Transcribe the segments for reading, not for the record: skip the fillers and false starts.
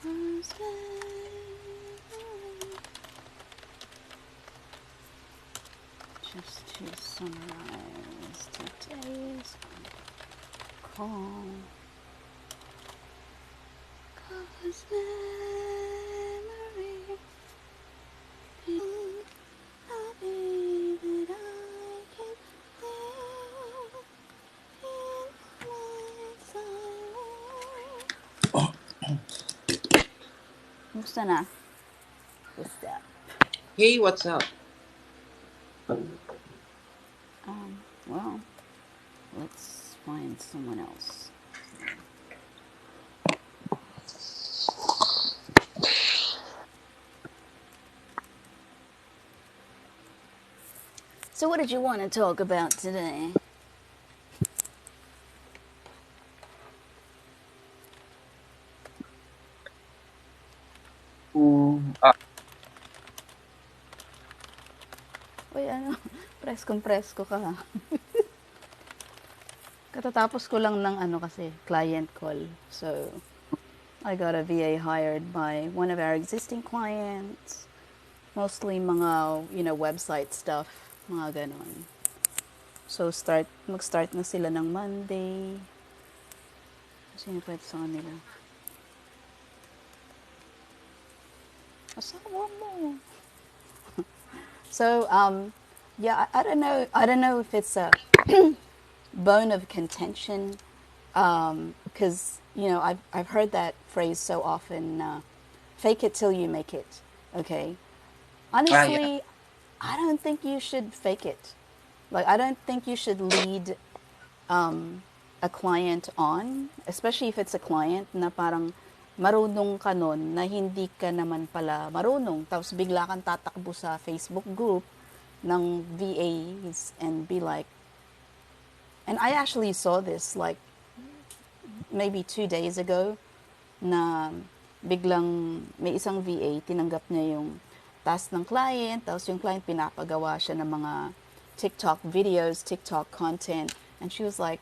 Just to summarize today's call. Cause memory is happy that I can live in my silence. Musta na? What's that? Hey, what's up? Well, let's find someone else. So what did you want to talk about today? Mm, Uy, ano, presko ka. Katatapos ko lang ng ano kasi, client call. So, I got a VA hired by one of our existing clients. Mostly mga, website stuff, mga ganon. So, mag-start na sila ng Monday. Sino pwede sa kanila? Asawa mo. So, yeah, I don't know. I don't know if it's a bone of contention, because I've heard that phrase so often. Fake it till you make it. Okay. yeah. Honestly, I don't think you should fake it. Like, I don't think you should lead a client on, especially if it's a client na parang marunong ka nun na hindi ka naman pala marunong. Tapos bigla kang tatakbo sa Facebook group ng VAs and be like, and I actually saw this like maybe 2 days ago na biglang may isang VA, tinanggap niya yung task ng client, tapos yung client pinapagawa siya ng mga TikTok videos, TikTok content, and she was like,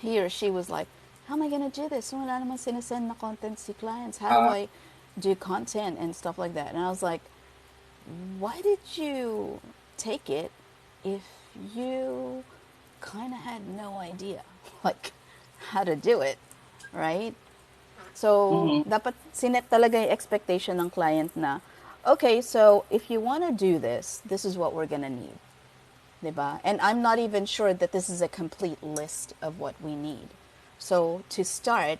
he or she was like, how am I gonna do this? Wala naman sinesend na content si clients. How do Uh, I do content and stuff like that? And I was like, why did you take it if you kind of had no idea like how to do it, right? So, mhm. dapat sinet talaga yung expectation ng client na, okay, so if you want to do this, this is what we're gonna need. Diba? And I'm not even sure that this is a complete list of what we need. So to start,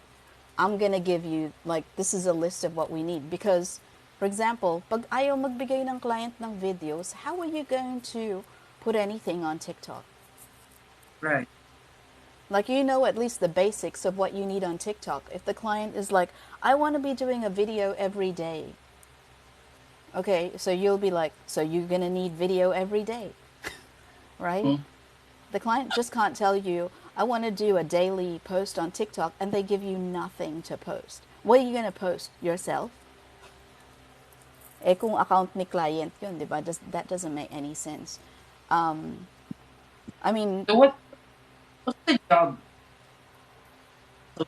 I'm gonna give you like this is a list of what we need because, for example, pag ayaw magbigay ng client ng videos, how are you going to put anything on TikTok? Right. Like you know at least the basics of what you need on TikTok. If the client is like, I want to be doing a video every day. Okay, so you'll be like, so you're gonna need video every day, right? Mm. The client just can't tell you, I want to do a daily post on TikTok, and they give you nothing to post. What are you going to post? Yourself? Eh kung account ni client yun, di ba? That doesn't make any sense. Um, I mean, So what's the job? So,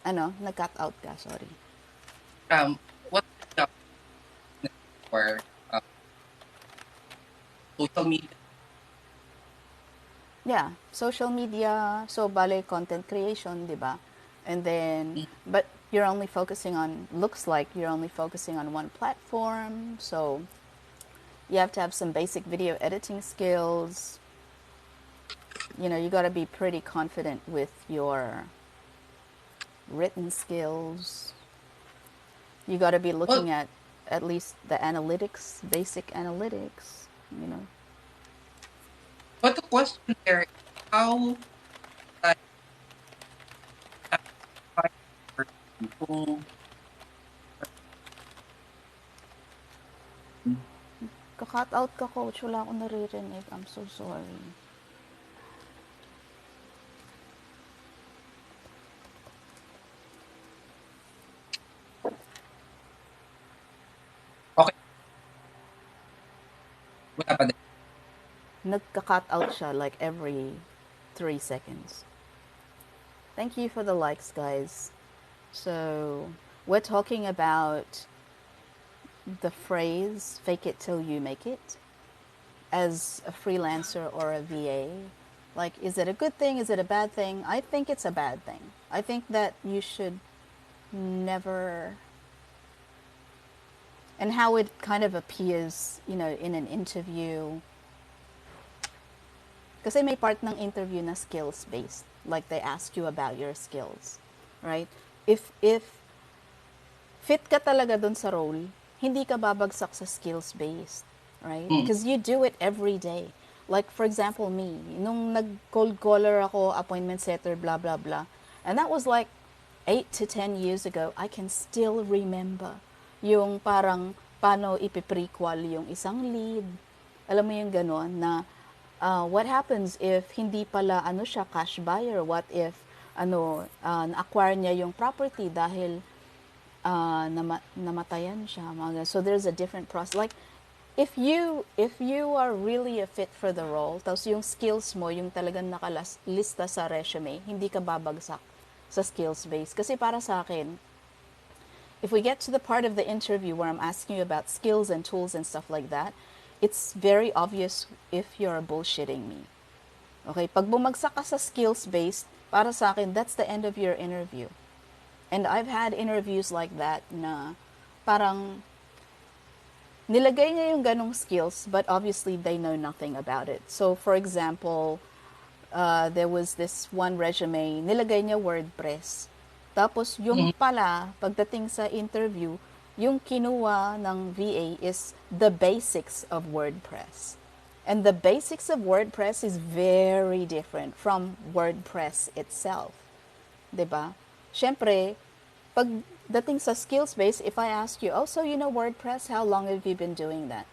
ano, nag-cut out ka, sorry. what's the job for social media? Yeah, social media, so bale content creation, di ba? And then, Mm. but you're only focusing on, looks like you're only focusing on one platform, so you have to have some basic video editing skills. You got to be pretty confident with your written skills. You got to be Well, looking at least the analytics, basic analytics. but the question there is how that satisfy a person who Ka-cut out ka, coach. Wala akong naririnig. I'm so sorry. okay, wala pa din. Nagka-cut out siya like every 3 seconds. Thank you for the likes, guys. So we're talking about the phrase fake it till you make it as a freelancer or a VA. Like, is it a good thing? Is it a bad thing? I think it's a bad thing. I think that you should never, and how it kind of appears, in an interview. Kasi may part ng interview na skills-based. Like, they ask you about your skills. Right? If fit ka talaga dun sa role, hindi ka babagsak sa skills-based. Right? Mm. Because you do it every day. Like, for example, me, nung nag-cold caller ako, appointment setter, blah, blah, blah. And that was like 8 to 10 years ago. I can still remember yung parang paano ipiprequal yung isang lead. Alam mo yung ganon na what happens if hindi pala siya cash buyer? What if na-acquire niya yung property dahil namatayan siya. So there's a different process. Like, if you are really a fit for the role, tapos yung skills mo, yung talagang nakalista sa resume, hindi ka babagsak sa skills base. Kasi para sa akin, if we get to the part of the interview where I'm asking you about skills and tools and stuff like that, it's very obvious if you're bullshitting me. Okay, pag bumagsak ka sa skills-based, para sa akin, that's the end of your interview. And I've had interviews like that na parang nilagay niya yung ganong skills, but obviously they know nothing about it. So, for example, there was this one resume, nilagay niya WordPress. Tapos, yung pala, pagdating sa interview, yung kinuha ng VA is the basics of WordPress. And the basics of WordPress is very different from WordPress itself. 'Di ba? Siyempre, pagdating sa skills-based, if I ask you, oh, so you know WordPress, how long have you been doing that?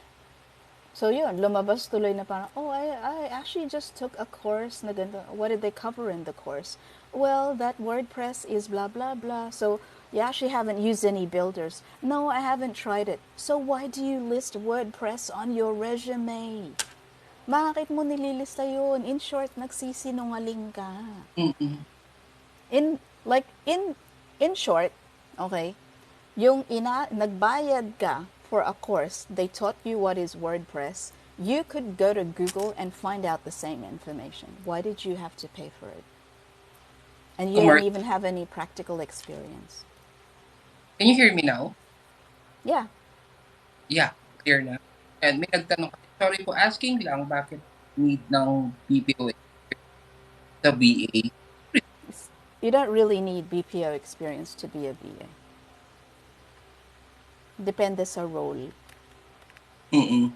So yun, lumabas tuloy na parang, oh, I actually just took a course na ganito. What did they cover in the course? Well, that WordPress is blah, blah, blah. So you actually haven't used any builders. No, I haven't tried it. So why do you list WordPress on your resume? Bakit mo nililista yun? In short, nagsisinungaling ka. Mm-mm. In like in short, okay, yung nagbayad ka for a course, they taught you what is WordPress. You could go to Google and find out the same information. Why did you have to pay for it? And you don't Mark, even have any practical experience. can you hear me now? Yeah. Yeah, clear na. And may nagtanong, sorry po, asking lang bakit need ng BPO sa BA? You don't really need BPO experience to be a VA. Depende sa role. Mm-mm.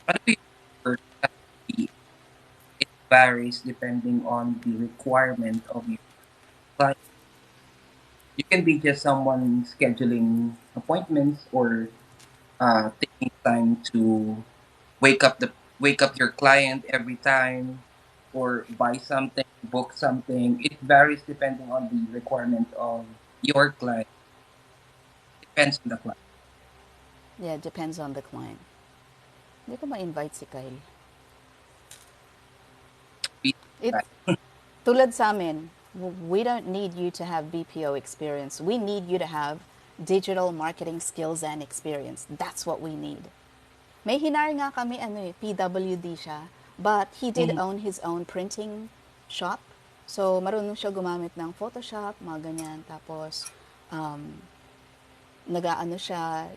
Ano yung word sa BA? It varies depending on the requirement of your client. You can be just someone scheduling appointments or taking time to wake up your client every time or buy something, book something. It varies depending on the requirement of your client. Depends on the client. Yeah, depends on the client. Hindi ko ma-invite si Kyle. It, tulad sa amin, we don't need you to have BPO experience. We need you to have digital marketing skills and experience. That's what we need. May hinar nga kami, PWD siya, but he did Mhm. own his own printing shop. So, marunong siya gumamit ng Photoshop, mga ganyan. Tapos, nag-edit siya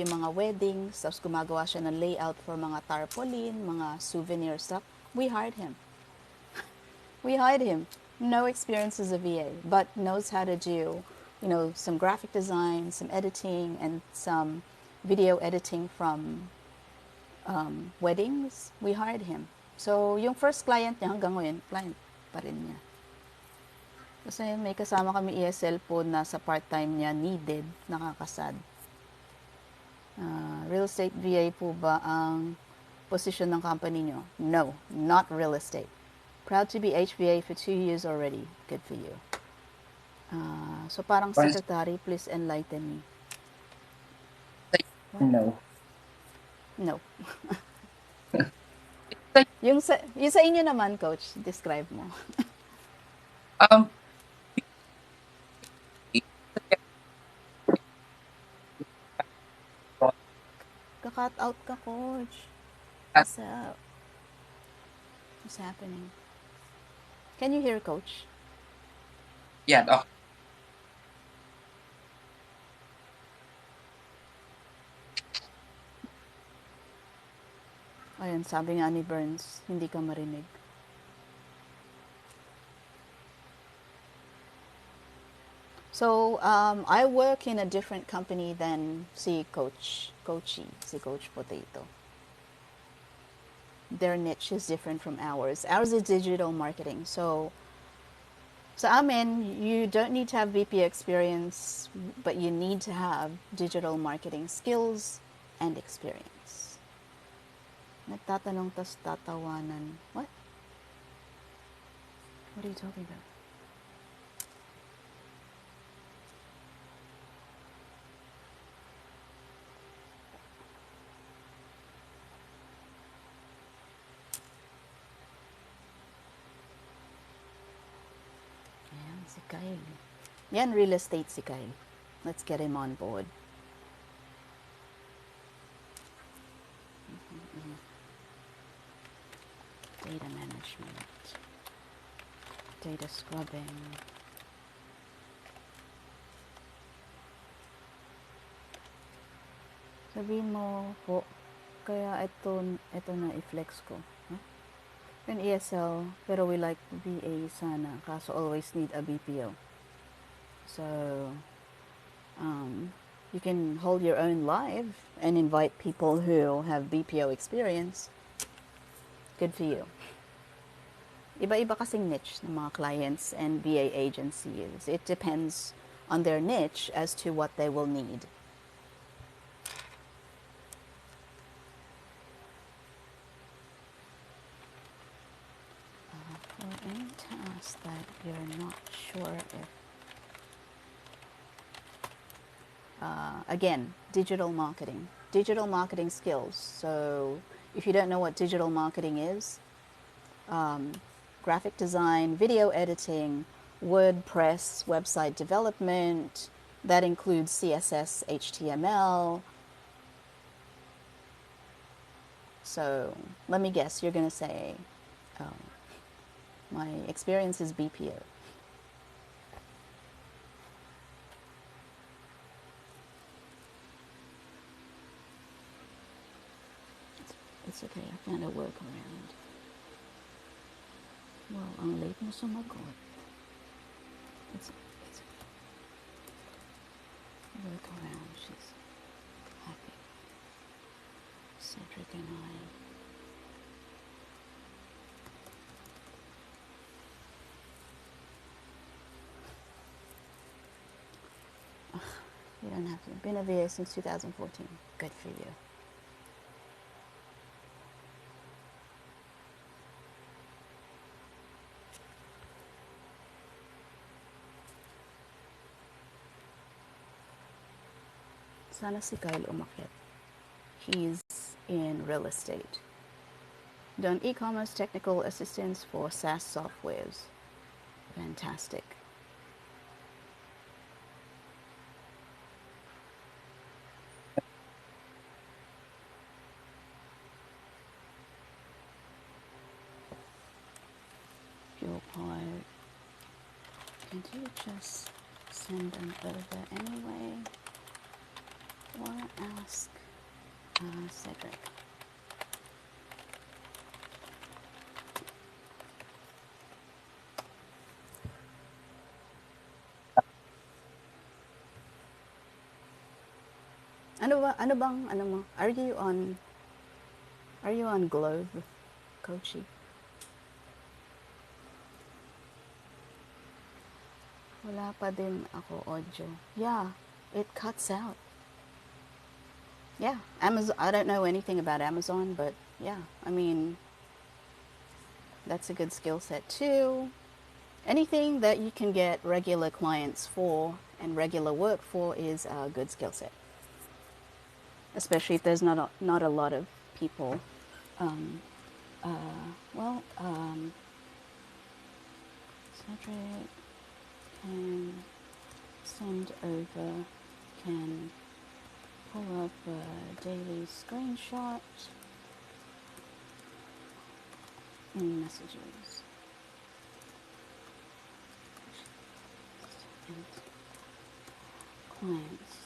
yung mga weddings, tapos gumagawa siya ng layout for mga tarpaulin, mga souvenir stuff. We hired him. No experience as a VA, but knows how to do, some graphic design, some editing, and some video editing from weddings. We hired him. So, yung first client niya hanggang ngayon, client pa rin niya. Kasi may kasama kami ESL po na sa part-time niya needed, nakakasad. Real estate VA po ba ang position ng company niyo? No, not real estate. Proud to be HVA for 2 years already. Good for you. So parang secretary, please enlighten me. No. No. It's like, Yung sa inyo naman, coach, describe mo. Um, Kakat out ka, coach. as What's up? What's happening? Can you hear coach? yeah, okay. Ayun, sabi nga ni Burns, hindi ka marinig. So, I work in a different company than si Coach Potato. Their niche is different from ours. Ours is digital marketing. So amin, you don't need to have VP experience, but you need to have digital marketing skills and experience. Nagtatanong tas tatawanan. What? What are you talking about? Ayan, si Kyle. Yan, real estate si Kyle. Let's get him on board. Data management, data scrubbing. Sabihin mo po, kaya ito na i-flex ko. Huh? An ESL, pero we like VA sana, kaso always need a BPO. So, you can hold your own live and invite people who have BPO experience. Good for you. Iba-iba kasing niche ng mga clients and VA agencies. It depends on their niche as to what they will need. For any task that you're not sure if, again, digital marketing skills. So if you don't know what digital marketing is, graphic design, video editing, WordPress, website development, that includes CSS, HTML. So let me guess, you're going to say, my experience is BPO. It's okay, I found a workaround. Well, ang late mo sumagot. It's a workaround. She's happy. Cedric and I. You don't have to. Been a VA since 2014. Good for you. Sana si Kyle umakyat. He's in real estate. Done e-commerce technical assistance for SaaS softwares. Fantastic. Fuel part. Can't you just send them over anyway? Or ask Cedric. Ano bang, ano mo? Are you on Globe, Kochi? Wala pa din ako audio. Yeah, it cuts out. Yeah, Amazon. I don't know anything about Amazon, but yeah, I mean, that's a good skill set too. Anything that you can get regular clients for and regular work for is a good skill set. Especially if there's not a lot of people. Um, well, Cedric can send over, can pull up a daily screenshot in messages. And clients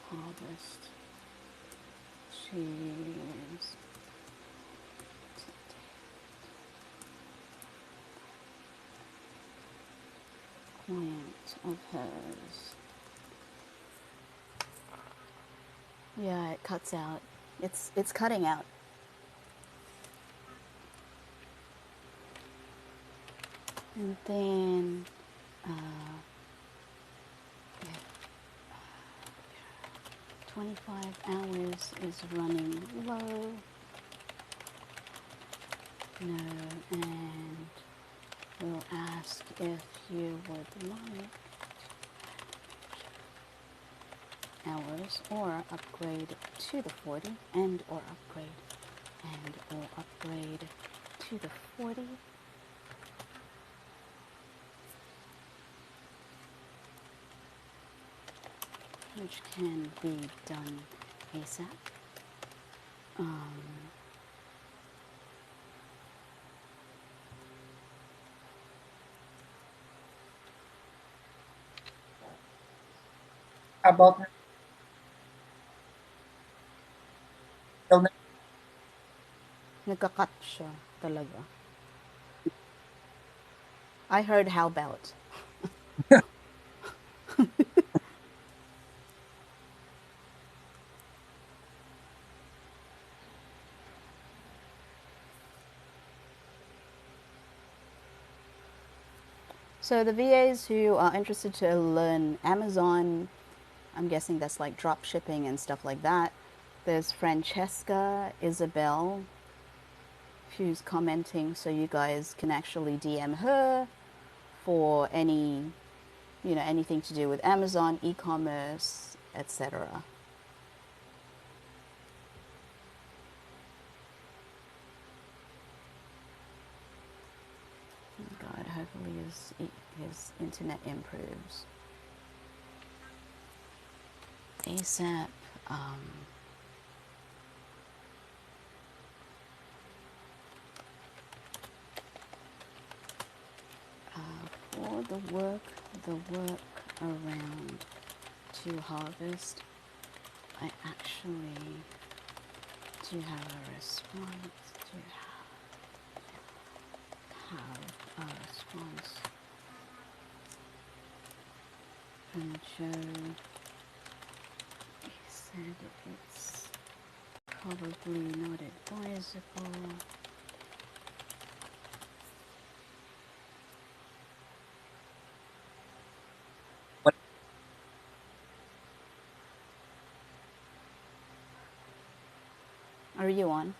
harvest. She's client of hers. Yeah, it cuts out. It's cutting out. And then uh, yeah, 25 hours is running low. No, and we'll ask if you would like hours or upgrade to the 40 and or upgrade to the 40. Which can be done ASAP. How about till now? Nagka-cut siya talaga. I heard how about. So the VAs who are interested to learn Amazon, I'm guessing that's like drop shipping and stuff like that. There's Francesca Isabel who's commenting, so you guys can actually DM her for any, anything to do with Amazon, e-commerce, etc. God, hopefully his internet improves ASAP. For the work around to harvest, I actually do have a response. Do have a response from Joe. He said it's probably not advisable. What Are you on?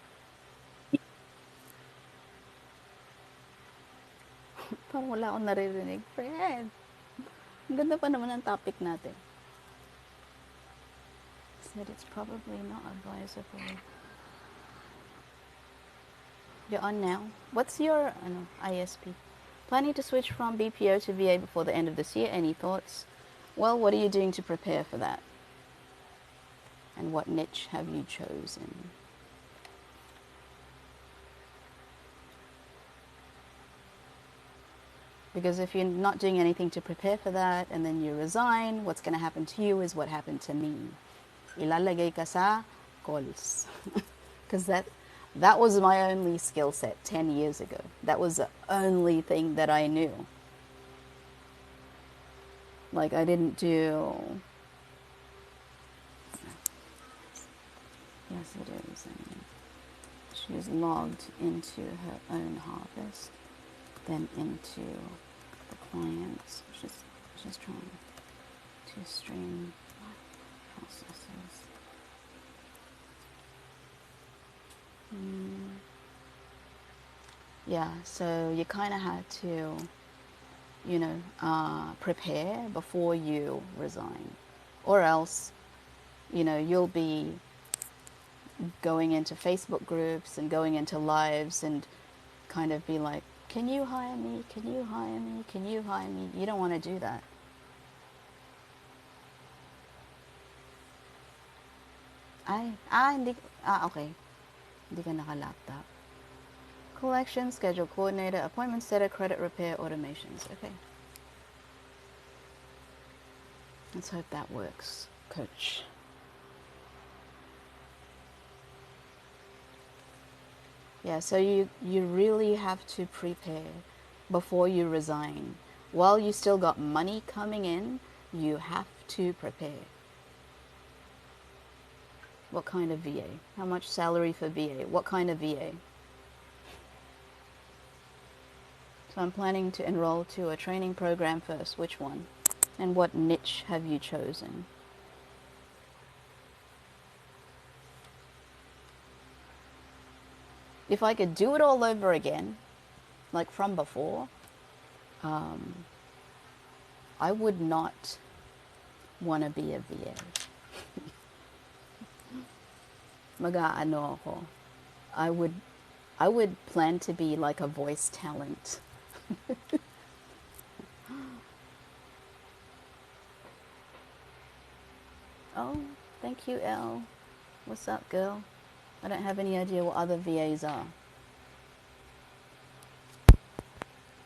Parang wala akong naririnig. Friend, ang ganda pa naman ng topic natin. Said it's probably not advisable. You're on now. What's your ISP? Planning to switch from BPO to VA before the end of this year. Any thoughts? Well, what are you doing to prepare for that? And what niche have you chosen? Because if you're not doing anything to prepare for that and then you resign, what's going to happen to you is what happened to me. Ilalagay ka sa calls. Because that was my only skill set 10 years ago. That was the only thing that I knew. Like, I didn't do... Yes, it is. She's logged into her own harvest, then into the clients. She's trying to stream processes. Yeah, so you kind of had to, prepare before you resign. Or else, you'll be going into Facebook groups and going into lives and kind of be like, Can you hire me? Can you hire me? Can you hire me? You don't want to do that. Okay. Hindi ka naka-laptop. Collection, schedule coordinator, appointment setter, credit repair, automations. Okay. Let's hope that works, coach. Yeah, so you really have to prepare before you resign. While you still got money coming in, you have to prepare. What kind of VA? How much salary for VA? What kind of VA? So I'm planning to enroll to a training program first. Which one? And what niche have you chosen? If I could do it all over again, like from before, I would not want to be a VA. Mag-aano ako. I would plan to be like a voice talent. Oh, thank you, Elle. What's up, girl? I don't have any idea what other VAs are.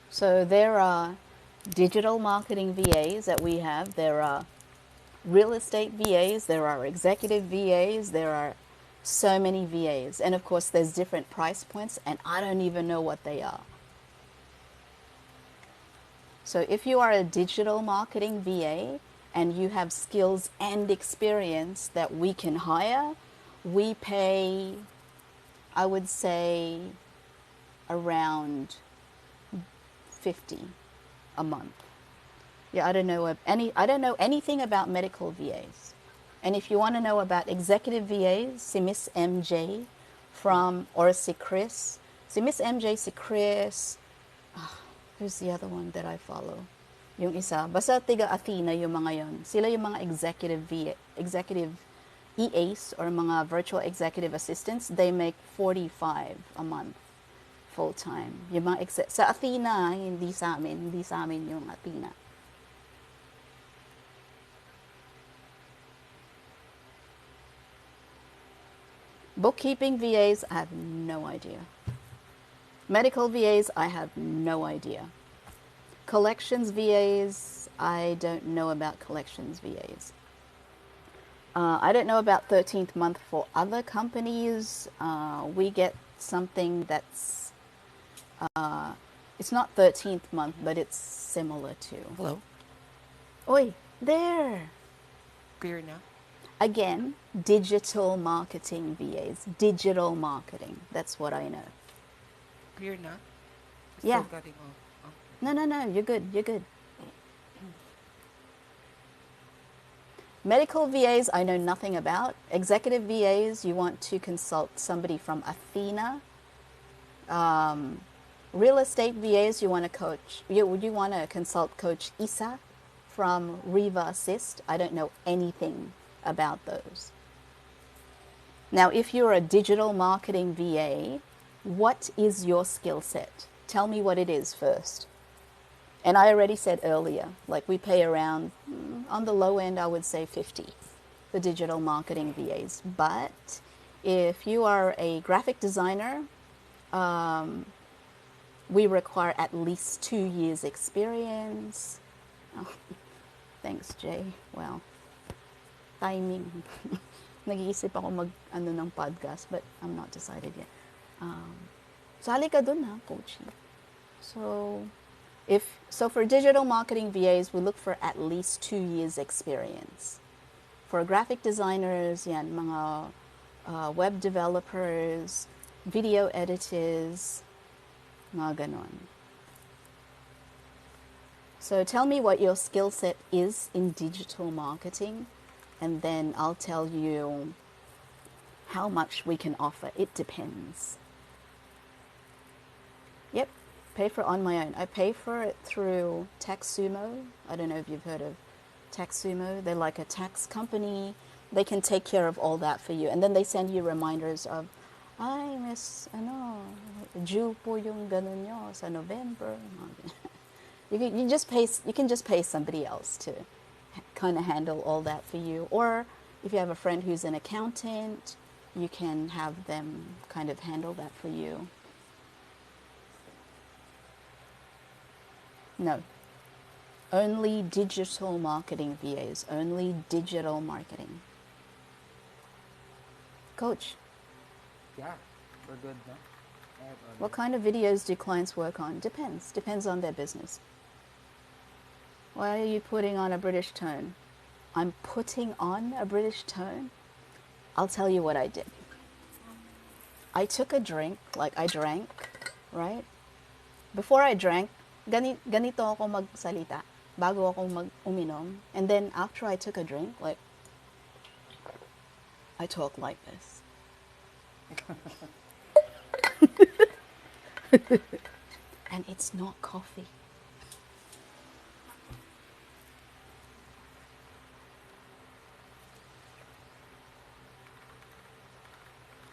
So there are digital marketing VAs that we have. There are real estate VAs. There are executive VAs. There are so many VAs. And of course, there's different price points, and I don't even know what they are. So if you are a digital marketing VA and you have skills and experience that we can hire, we pay, I would say, around 50 a month. Yeah, I don't know anything about medical VAs. And if you want to know about executive VAs, si Miss MJ or si Chris. Si Miss MJ, si Chris, who's the other one that I follow? Yung isa, basta tiga Athena yung mga yon. Sila yung mga executive EAs or mga virtual executive assistants. They make 45 a month full time. Yung mga sa Athena, hindi sa amin yung Athena. Bookkeeping VAs, I have no idea. Medical VAs, I have no idea. Collections VAs, I don't know about collections VAs. I don't know about 13th month for other companies. We get something that's, it's not 13th month, but it's similar to. Hello. Oi, there. Clear now? Again, digital marketing VAs. Digital marketing. That's what I know. Clear now? Yeah. Still cutting off. Oh. No. You're good. You're good. Medical VAs, I know nothing about. Executive VAs, you want to consult somebody from Athena. Real estate VAs, you want to coach. You want to consult Coach Isa from Riva Assist. I don't know anything about those. Now, if you're a digital marketing VA, what is your skill set? Tell me what it is first. And I already said earlier, like we pay around, on the low end, I would say 50 for digital marketing VAs. But if you are a graphic designer, we require at least 2 years experience. Oh, thanks, Jay. Wow. Timing. Nag-iisip ako ng podcast, but I'm not decided yet. Sali ka dun ha, coaching. So for digital marketing VAs, we look for at least 2 years experience. For graphic designers, yan, mga web developers, video editors, mga ganon. So tell me what your skill set is in digital marketing, and then I'll tell you how much we can offer. It depends. Yep, pay for it on my own. I pay for it through TaxSumo. I don't know if you've heard of TaxSumo. They're like a tax company. They can take care of all that for you. And then they send you reminders of, ay, miss, due po yung ganun nyo sa November. You can just pay somebody else to kind of handle all that for you. Or if you have a friend who's an accountant, you can have them kind of handle that for you. No, only digital marketing VAs, only digital marketing. Coach, Yeah, we're good, no? I have what other. kind of videos do clients work on? Depends on their business. Why are you putting on a British tone? I'm putting on a British tone? I'll tell you what I did. I took a drink, like I drank, right? Before I drank, ganito ako magsalita bago ako uminom. And then after I took a drink, like I talk like this. And it's not coffee.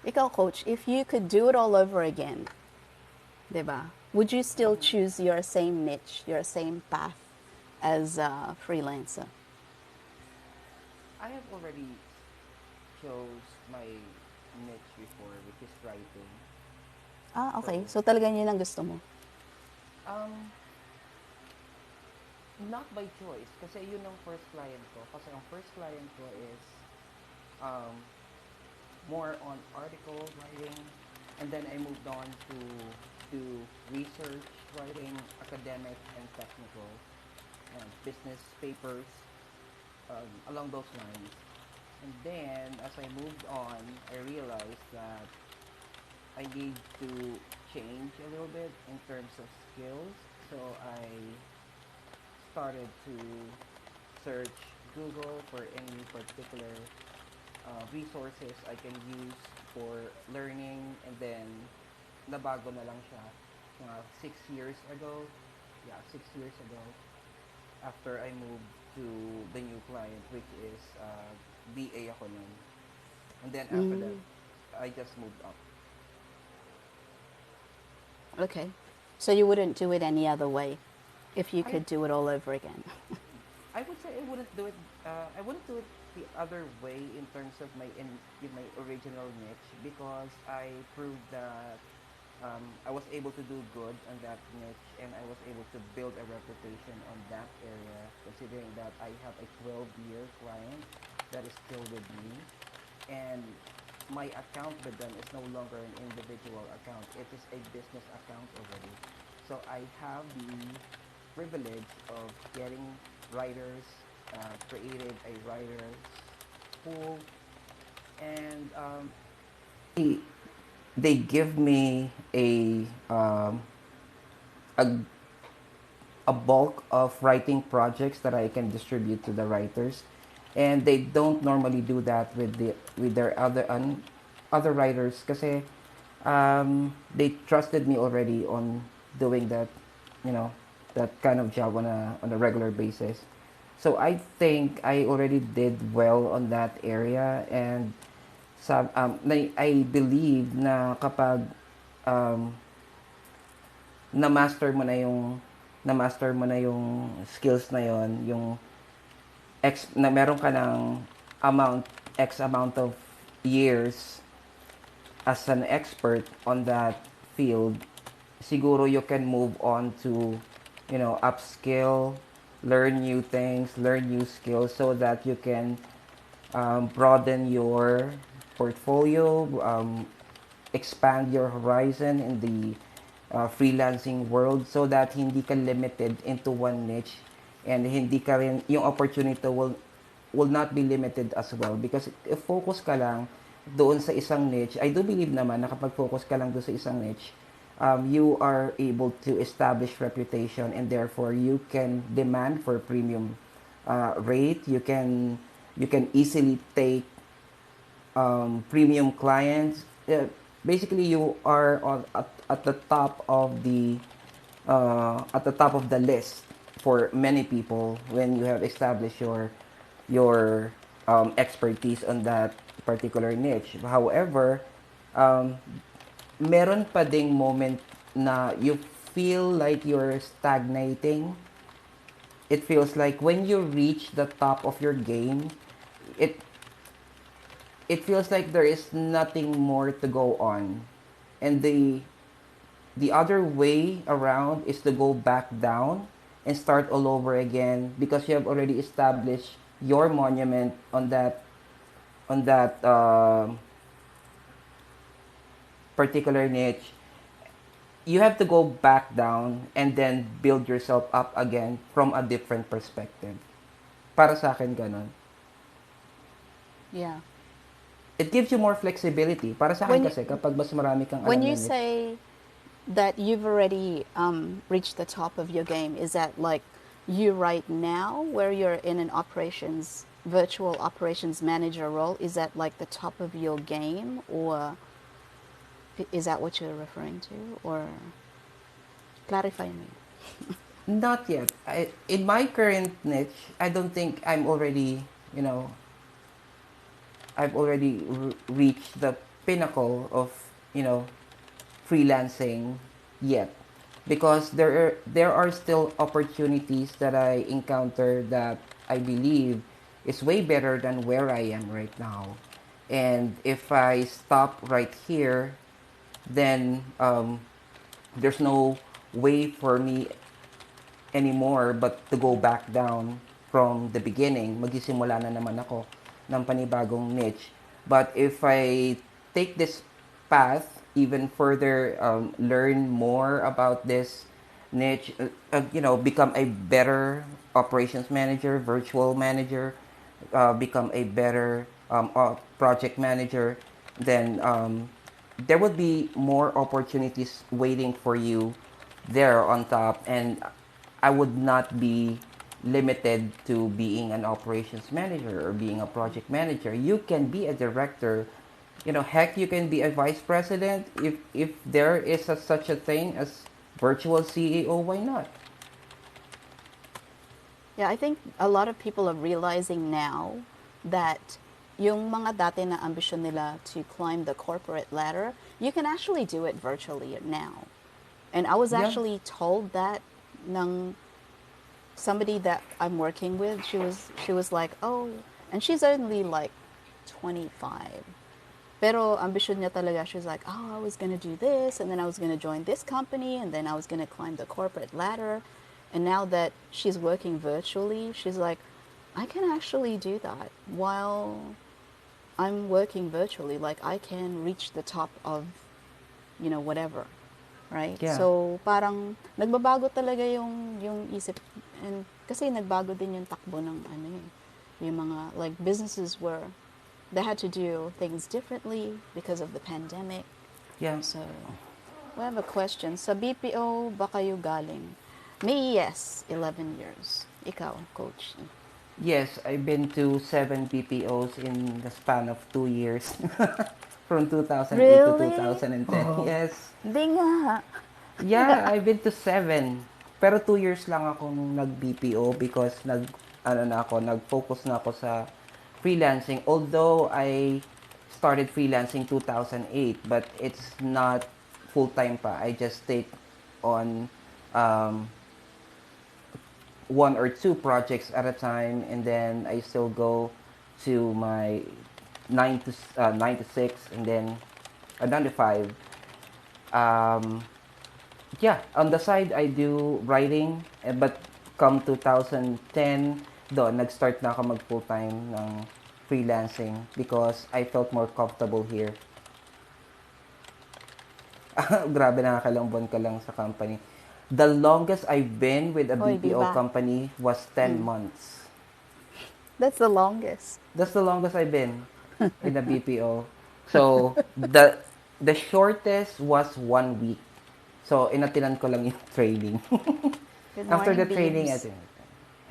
Ikaw, coach, if you could do it all over again, diba? Would you still Mm-hmm. choose your same niche, your same path as a freelancer? I have already chose my niche before, which is writing. Ah, okay. So, So talagang yun ang gusto mo. um, not by choice. Kasi yun ang first client ko. Kasi ang first client ko is um, more on article writing. And then I moved on to research writing, academic and technical, and business papers, along those lines. And then, as I moved on, I realized that I need to change a little bit in terms of skills. So I started to search Google for any particular resources I can use for learning, and then nabago na lang siya 6 years ago. Yeah, 6 years ago, after I moved to the new client, which is BA ako nun. And then after that, Mm, I just moved up. okay. So you wouldn't do it any other way if you I could do it all over again. I would say I wouldn't do it. I wouldn't do it the other way in terms of in my original niche, because I proved that I was able to do good on that niche, and I was able to build a reputation on that area. Considering that I have a 12-year client that is still with me, and my account with them is no longer an individual account; it is a business account already. So I have the privilege of getting writers, created a writers pool, and they, they give me a a bulk of writing projects that I can distribute to the writers, and they don't normally do that with their other writers, kasi they trusted me already on doing that, you know, that kind of job on a regular basis. So I think I already did well on that area, and I believe na kapag um, na-master mo na yung skills na yon, yung na meron ka ng x amount of years as an expert on that field, siguro you can move on to, upskill, learn new things, learn new skills, so that you can broaden your portfolio, expand your horizon in the freelancing world, so that hindi ka limited into one niche, and hindi ka rin, yung opportunity will not be limited as well, because if focus ka lang doon sa isang niche, I do believe naman na kapag focus ka lang doon sa isang niche, you are able to establish reputation, and therefore you can demand for premium rate. You can easily take premium clients. Basically, you are at the top of the list for many people when you have established your expertise on that particular niche. However, um, meron pa ding moment na you feel like you're stagnating. It feels like when you reach the top of your game, it it feels like there is nothing more to go on. And the other way around is to go back down and start all over again because you have already established your monument on that particular niche. You have to go back down and then build yourself up again from a different perspective. Para sa akin ganun. Yeah. It gives you more flexibility. Para sa akin When you, kasi kapag mas marami kang when alam you na niche, say that you've already reached the top of your game, is that like you right now, where you're in an virtual operations manager role? Is that like the top of your game, or is that what you're referring to? Or clarify me. not yet. In my current niche, I don't think I'm already, you know, I've already reached the pinnacle of, you know, freelancing yet because there are still opportunities that I encounter that I believe is way better than where I am right now. And if I stop right here, then there's no way for me anymore but to go back down from the beginning. Magsisimula na naman ako ng panibagong niche. But if I take this path even further, learn more about this niche, become a better operations manager, virtual manager, become a better project manager, then there would be more opportunities waiting for you there on top, and I would not be limited to being an operations manager or being a project manager. You can be a director. Heck, you can be a vice president if there is such a thing as virtual CEO. Why not? Yeah, I think a lot of people are realizing now that yung mga dati na ambisyon nila to climb the corporate ladder, you can actually do it virtually now. And I was Yeah. actually told that ng somebody that I'm working with. She was like, "Oh," and she's only like 25. Pero ambisyon niya talaga. She was like, "Oh, I was going to do this, and then I was going to join this company, and then I was going to climb the corporate ladder." And now that she's working virtually, she's like, "I can actually do that while I'm working virtually. Like I can reach the top of, whatever." Right? Yeah. So, parang nagbabago talaga yung isip, and kasi nagbago din yung takbo ng yung mga like businesses where they had to do things differently because of the pandemic. Yeah. So, we have a question. Sa BPO ba kayo galing? Me, yes, 11 years. Ikaw, coach. Yes, I've been to 7 BPOs in the span of 2 years. From 2008 to Really? 2010. Yes. Hindi nga. Yeah, I've been to 7. Pero 2 years lang ako nung nag-BPO because nag-focus na ako sa freelancing. Although I started freelancing 2008, but it's not full-time pa. I just take on um, one or two projects at a time, and then I still go to my 9 to 6, and then 9 to 5. Um, yeah, on the side I do writing, but come 2010, nag-start na ako mag full-time ng freelancing because I felt more comfortable here. Grabe, nakakalang buwan ka lang sa company. The longest I've been with a Hoy, BPO Biba. company was 10 months. That's the longest. That's the longest I've been in a BPO. So, the shortest was 1 week. So, inatinan ko lang yung training. Good After the morning, training, Beebs.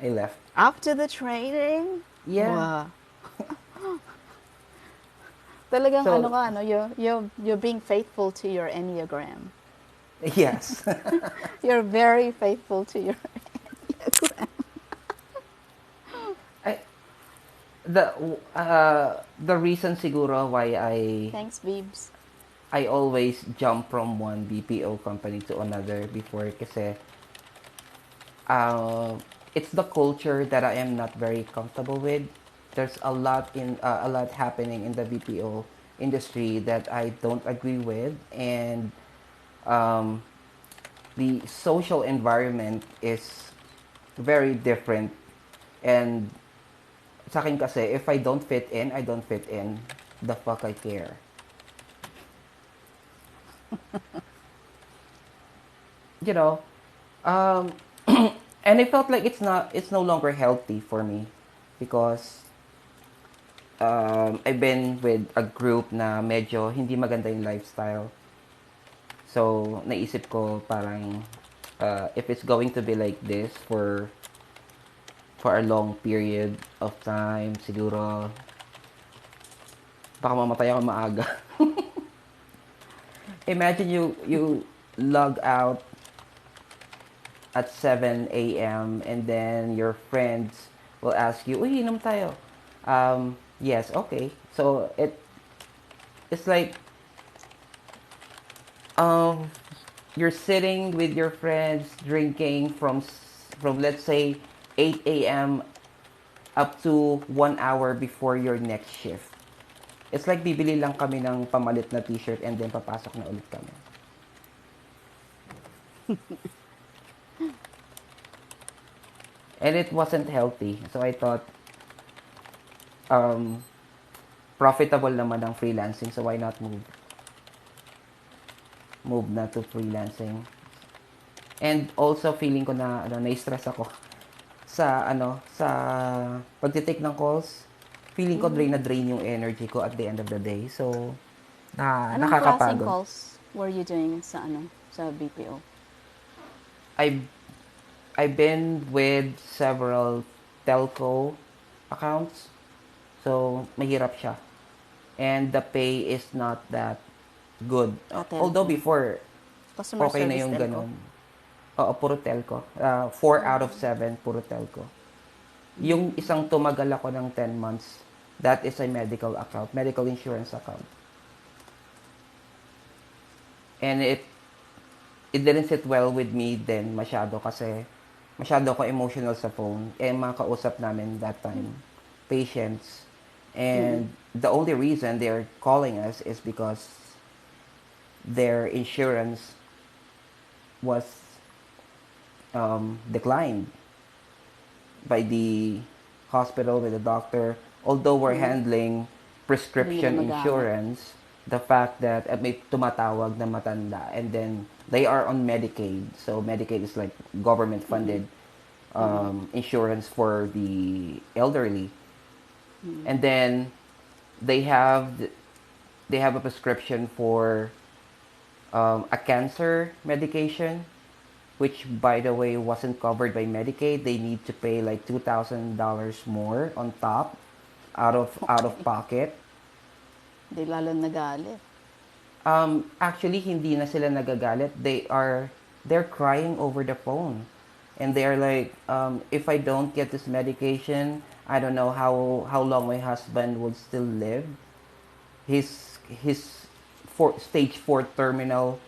I left. After the training? Yeah. Wow. Talagang So, you're being faithful to your Enneagram. yes. You're very faithful to your Enneagram. I, the reason siguro why I Thanks, Beebs. I always jump from one BPO company to another before kasi uh, it's the culture that I am not very comfortable with. There's a lot happening in the BPO industry that I don't agree with, and um, the social environment is very different. And sa akin kasi, if I don't fit in, I don't fit in. The fuck I care. You know, um, and I felt like it's no longer healthy for me because I've been with a group na medyo hindi maganda yung lifestyle. So, naisip ko parang if it's going to be like this for a long period of time, siguro baka mamatay ako maaga. Imagine you log out at 7 a.m. and then your friends will ask you, "Uy, inom tayo." Yes, okay. So it's like um you're sitting with your friends drinking from let's say 8 a.m. up to 1 hour before your next shift. It's like bibili lang kami ng pamalit na t-shirt and then papasok na ulit kami. And it wasn't healthy. So I thought, um, profitable naman ang freelancing. So why not move na to freelancing? And also feeling ko na na-stress ako sa pagte-take ng calls. Feeling ko drain na Mm. drain yung energy ko at the end of the day. So Anong klaseng nakakapagod. calls were you doing sa BPO? I I've been with several telco accounts. So mahirap siya. And the pay is not that good. Although Telco. before, Customer okay na service yung telco. ganun. Oo, puro telco. 4 out of 7, Mm. puro telco. Yung Mm. isang tumagal ako ng 10 months, that is a medical account, medical insurance account. And it didn't sit well with me then masyado kasi masyado ako emotional sa phone. Eh, mga kausap namin that time, patients. Mm. And the only reason they're calling us is because their insurance was declined by the hospital, with the doctor. Although we're Mm. handling Hindi nila prescription magamit. insurance, the fact that may tumatawag na matanda and then they are on Medicaid. So Medicaid is like government Mm. funded Mm. insurance for the elderly. Mm. And then they have they have a prescription for a cancer medication, which by the way wasn't covered by Medicaid. They need to pay like $2,000 more on top out of Okay. pocket. Di lalo nagalit. Actually, hindi na sila nagagalit. They're crying over the phone, and they're like, if I don't get this medication, I don't know how long my husband would still live. His stage 4 terminal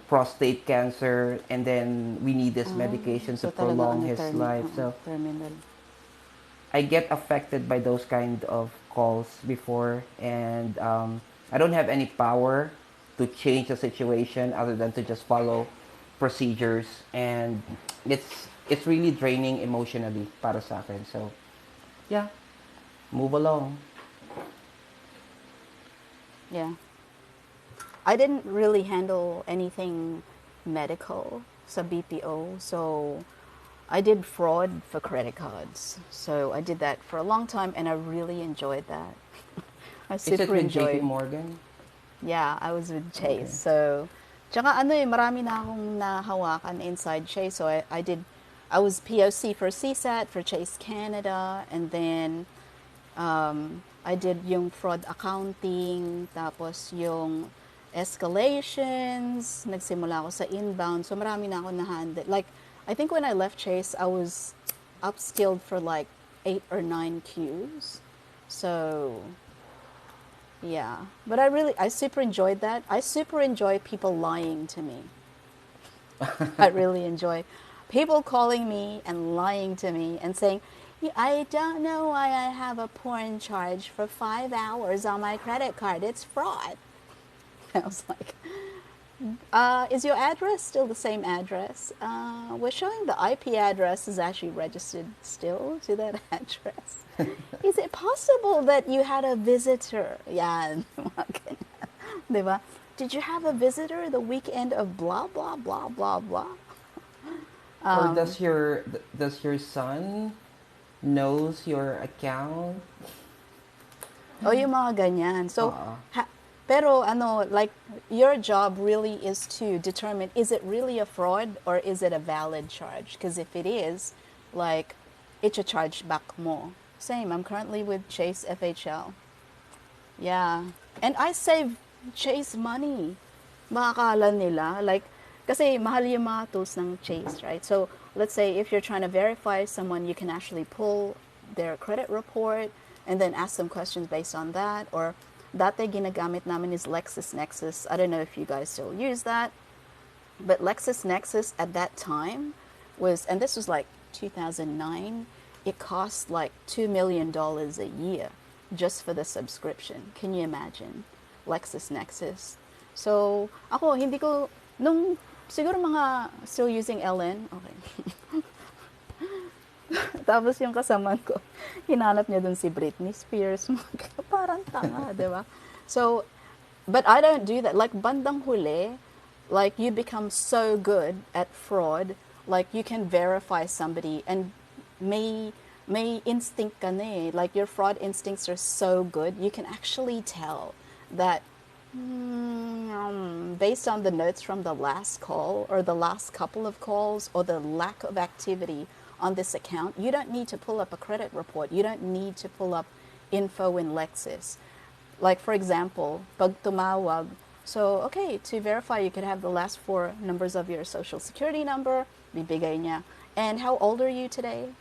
prostate cancer, and then we need this Ah, medication to so talagang prolong his life. So terminal. I get affected by those kind of calls before, and I don't have any power to change the situation other than to just follow procedures, and it's really draining emotionally para sa akin. So yeah, move along. Yeah. I didn't really handle anything medical sa BPO, so I did fraud for credit cards. So I did that for a long time and I really enjoyed that. I Is it super with JP enjoyed. Morgan? Yeah, I was with Chase. Okay. So, tsaka marami na akong nahawakan inside Chase. So I was POC for CSAT, for Chase Canada, and then I did yung fraud accounting, tapos yung escalations, nagsimula ako sa inbound. So marami na ako na-handle. Like, I think when I left Chase, I was upskilled for like 8 or 9 queues. So Yeah. But I super enjoyed that. I super enjoy people lying to me. I really enjoy people calling me and lying to me and saying, "Yeah, I don't know why I have a porn charge for 5 hours on my credit card. It's fraud." I was like, is your address still the same address? We're showing the IP address is actually registered still to that address. Is it possible that you had a visitor? Yan. Diba? Did you have a visitor the weekend of blah, blah, blah, blah, blah? Or does your son knows your account? O yung mga ganyan. So, Uh, pero ano, like, your job really is to determine, is it really a fraud or is it a valid charge? Because if it is, like, it's a charge back mo. Same, I'm currently with Chase FHL. Yeah. And I save Chase money. Makakala nila. Like, kasi mahal yung mga tools ng Chase, right? So, let's say if you're trying to verify someone, you can actually pull their credit report and then ask them questions based on that. Or, dati ginagamit namin is LexisNexis. I don't know if you guys still use that. But LexisNexis at that time was, and this was like 2009, it cost like $2 million a year just for the subscription. Can you imagine? LexisNexis. So, ako, hindi ko, nung, siguro mga still using LN, okay. Tapos yung kasaman ko, hinanap niya dun si Britney Spears. Parang tanga, di ba? So, but I don't do that. Like, bandang huli, like, you become so good at fraud, like, you can verify somebody and may instinct ka na eh. Like, your fraud instincts are so good, you can actually tell that based on the notes from the last call or the last couple of calls or the lack of activity on this account, you don't need to pull up a credit report. You don't need to pull up info in Lexis. Like, for example, pag tumawag, so, okay, to verify, you could have the last four numbers of your social security number, bibigay niya. And how old are you today?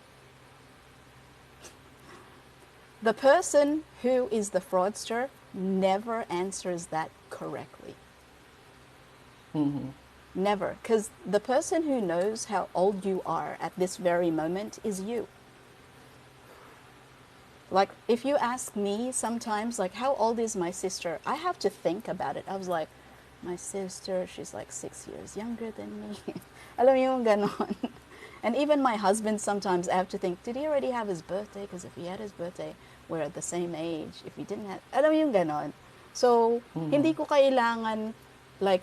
The person who is the fraudster never answers that correctly. Never. Because the person who knows how old you are at this very moment is you. Like, if you ask me sometimes, like, how old is my sister? I have to think about it. I was like, my sister, she's like 6 years younger than me. Alam mo yung ganon. And even my husband, sometimes I have to think, did he already have his birthday? Because if he had his birthday, we're at the same age. If he didn't have, alam mo yung ganon. So, hindi ko kailangan, like,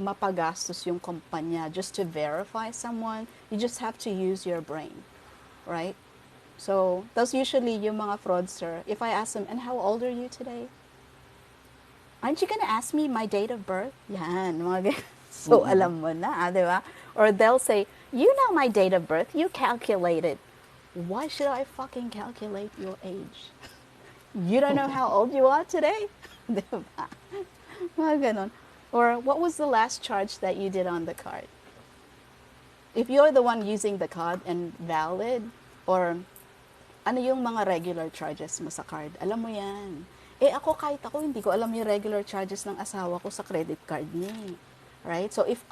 mapagastos yung kumpanya just to verify someone. You just have to use your brain, right? So, that's usually yung mga fraudster. If I ask them, and how old are you today? Aren't you gonna ask me my date of birth? Yan, mga so alam mo na, di ba? Or they'll say, you know my date of birth, you calculate it. Why should I fucking calculate your age? You don't know how old you are today? Di ba? Mga ganon. Or what was the last charge that you did on the card? If you're the one using the card and valid, or ano yung mga regular charges mo sa card, alam mo yan. Eh ako, kahit ako, hindi ko alam yung regular charges ng asawa ko sa credit card niya. Right? So if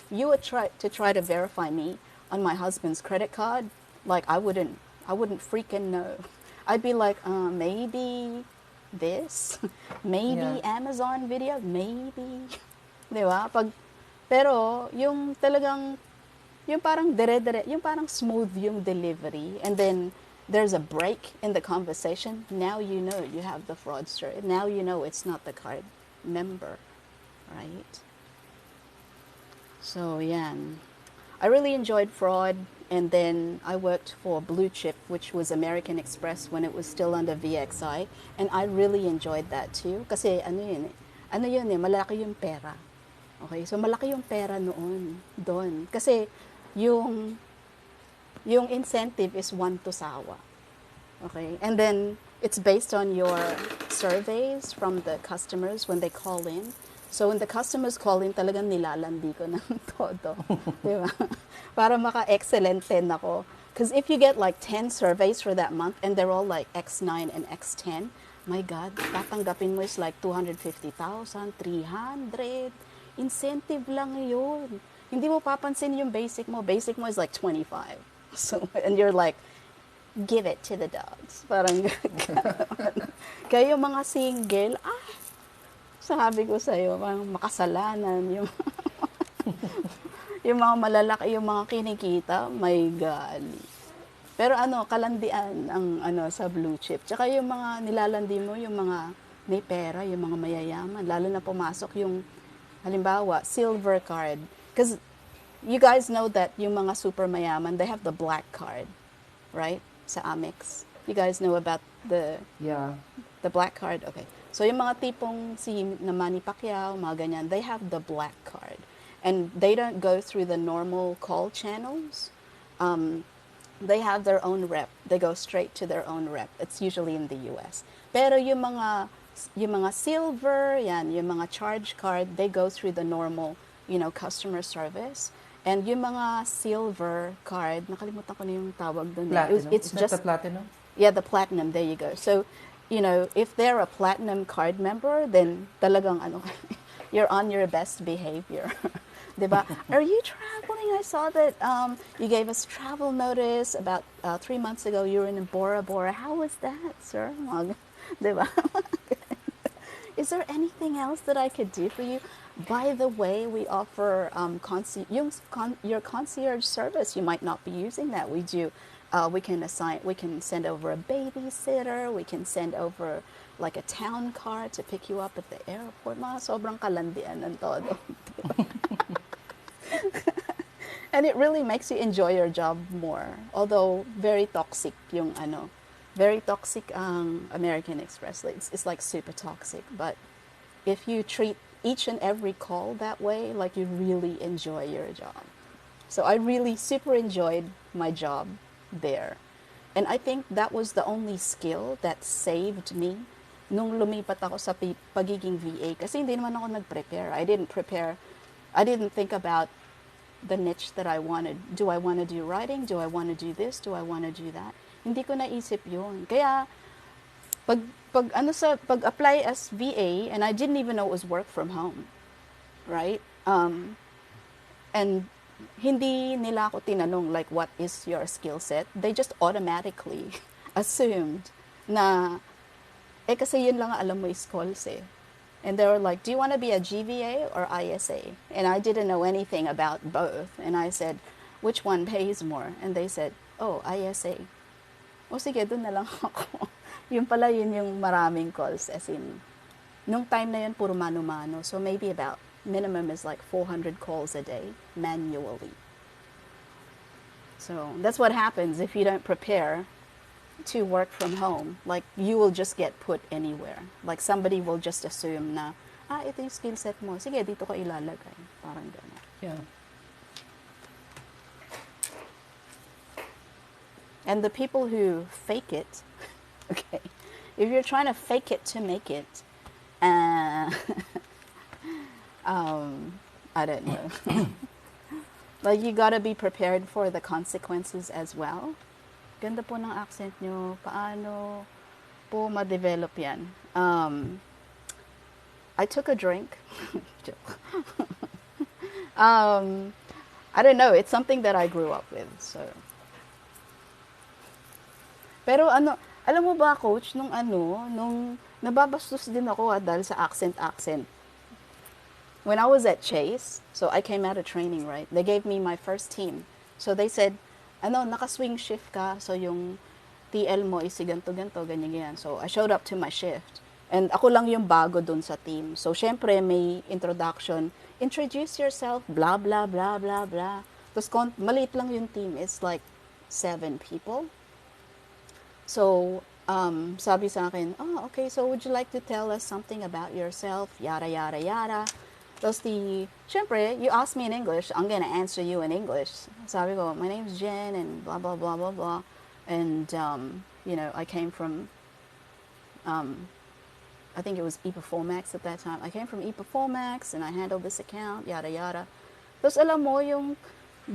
you would try to verify me on my husband's credit card, like I wouldn't freaking know. I'd be like, maybe this, maybe Yeah. Amazon video, maybe. Di ba? Pero yung talagang, yung parang dire-dire, yung parang smooth yung delivery, and then there's a break in the conversation, now you know you have the fraudster. Now you know it's not the card member, right? So, yan. I really enjoyed fraud, and then I worked for Blue Chip, which was American Express when it was still under VXI, and I really enjoyed that too. Kasi ano yun eh, malaki yung pera. Okay, so malaki yung pera doon. Kasi yung incentive is 1 to sawa. Okay, and then it's based on your surveys from the customers when they call in. So when the customers call in, talagang nilalandi ko ng todo. Diba? Para maka-excellent 10 ako. Because if you get like 10 surveys for that month and they're all like X9 and X10, My God, tatanggapin mo is like 250,000, 300. Incentive lang yun. Hindi mo papansin yung basic mo. Basic mo is like 25. So, and you're like, give it to the dogs. Parang kayo mga single, sabi ko sa'yo, parang makasalanan. Yung, yung mga malalaki, yung mga kinikita, my God. Pero kalandian ang sa blue chip. Tsaka yung mga nilalandi mo, yung mga may pera, yung mga mayayaman, lalo na pumasok yung halimbawa, silver card. Because you guys know that yung mga super mayaman, they have the black card, right? Sa Amex. You guys know about Yeah. the black card? Okay. So yung mga tipong si na Manny Pacquiao, mga ganyan, they have the black card. And they don't go through the normal call channels. They have their own rep. They go straight to their own rep. It's usually in the US. Pero yung mga silver, yan, yung mga charge card, they go through the normal, customer service. And yung mga silver card, nakalimutan ko na yung tawag doon. Platinum. It's Is that just the platinum? yeah, the platinum. There you go. So, if they're a platinum card member, then talagang you're on your best behavior. Diba? Are you traveling? I saw that you gave us travel notice about 3 months ago. You were in Bora Bora. How was that, sir? Diba? Is there anything else that I could do for you? By the way, we offer your concierge service. You might not be using that. We do. We can send over a babysitter. We can send over like a town car to pick you up at the airport. Mga sobrang kalandian ng todo. And it really makes you enjoy your job more. Although very toxic very toxic ang American Express. It's like super toxic. But if you treat each and every call that way, like you really enjoy your job. So I really super enjoyed my job there. And I think that was the only skill that saved me nung lumipat ako sa pagiging VA. Kasi hindi naman ako nag-prepare. I didn't think about the niche that I wanted. Do I want to do writing? Do I want to do this? Do I want to do that? Hindi ko naisip yun. Kaya, pag-apply as VA, and I didn't even know it was work from home. Right? And hindi nila ako tinanong, like, what is your skill set? They just automatically assumed na, kasi yun lang alam mo is calls eh. And they were like, do you want to be a GVA or ISA? And I didn't know anything about both. And I said, which one pays more? And they said, oh, ISA. O sige, dun na lang ako. Yun pala yun yung maraming calls. As in, nung time na yun, puro mano-mano. So maybe about, minimum is like 400 calls a day, manually. So that's what happens if you don't prepare to work from home. Like, you will just get put anywhere. Like, somebody will just assume na, ito yung skill set mo. Sige, dito ka ilalagay. Parang gano'n. Yeah. And the people who fake it, okay, if you're trying to fake it to make it, I don't know. Like, you gotta be prepared for the consequences as well. Ganda po ng accent nyo. Paano po ma-develop yan? I took a drink. Joke. I don't know. It's something that I grew up with. So. Pero alam mo ba, coach, nung nababastos din ako dahil sa accent. When I was at Chase, so I came out of training, right? They gave me my first team. So they said, naka-swing shift ka, so yung TL mo is ganto-ganto, ganyan-ganyan. So I showed up to my shift. And ako lang yung bago dun sa team. So syempre may introduction, introduce yourself, blah, blah, blah, blah, blah. Tapos maliit lang yung team. It's like 7 people. So, sabi sa akin, okay, so would you like to tell us something about yourself? Yada, yada, yada. Tapos syempre, you ask me in English, I'm gonna answer you in English. Sabi ko, my name's Jen, and blah, blah, blah, blah, blah. And, I came from, I think it was E-Performax at that time. I came from E-Performax, and I handled this account, yada, yada. Tapos alam mo, yung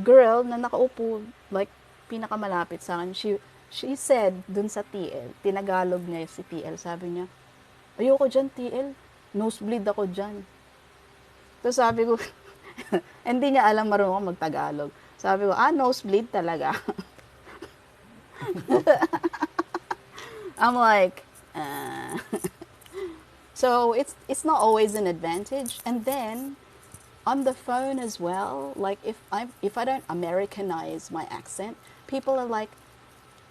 girl na nakaupo, like, pinakamalapit sa akin, she said dun sa TL, tinagalog niya si TL, sabi niya, Ayoko dyan, TL. Nosebleed ako dyan. Tapos sabi ko, hindi niya alam marunong ako mag-Tagalog. Sabi ko, nosebleed talaga. I'm like, so it's not always an advantage. And then on the phone as well, like if I don't Americanize my accent, people are like,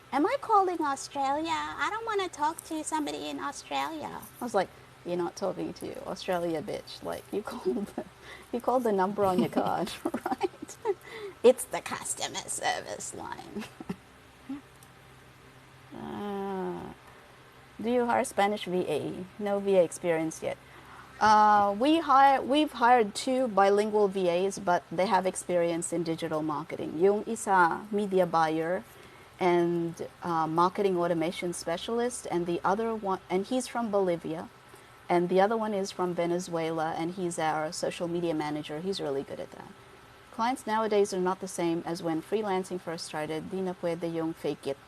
"Am I calling Australia? I don't want to talk to somebody in Australia." I was like, "You're not talking to Australia, bitch. Like you called the number on your card, right? It's the customer service line." Uh, do you hire Spanish VA? No VA experience yet. We've hired two bilingual VAs, but they have experience in digital marketing. Yung isa, media buyer and marketing automation specialist, and the other one, and he's from Bolivia, and the other one is from Venezuela, and he's our social media manager. He's really good at that. Clients nowadays are not the same as when freelancing first started. Di na pwede yung fake it.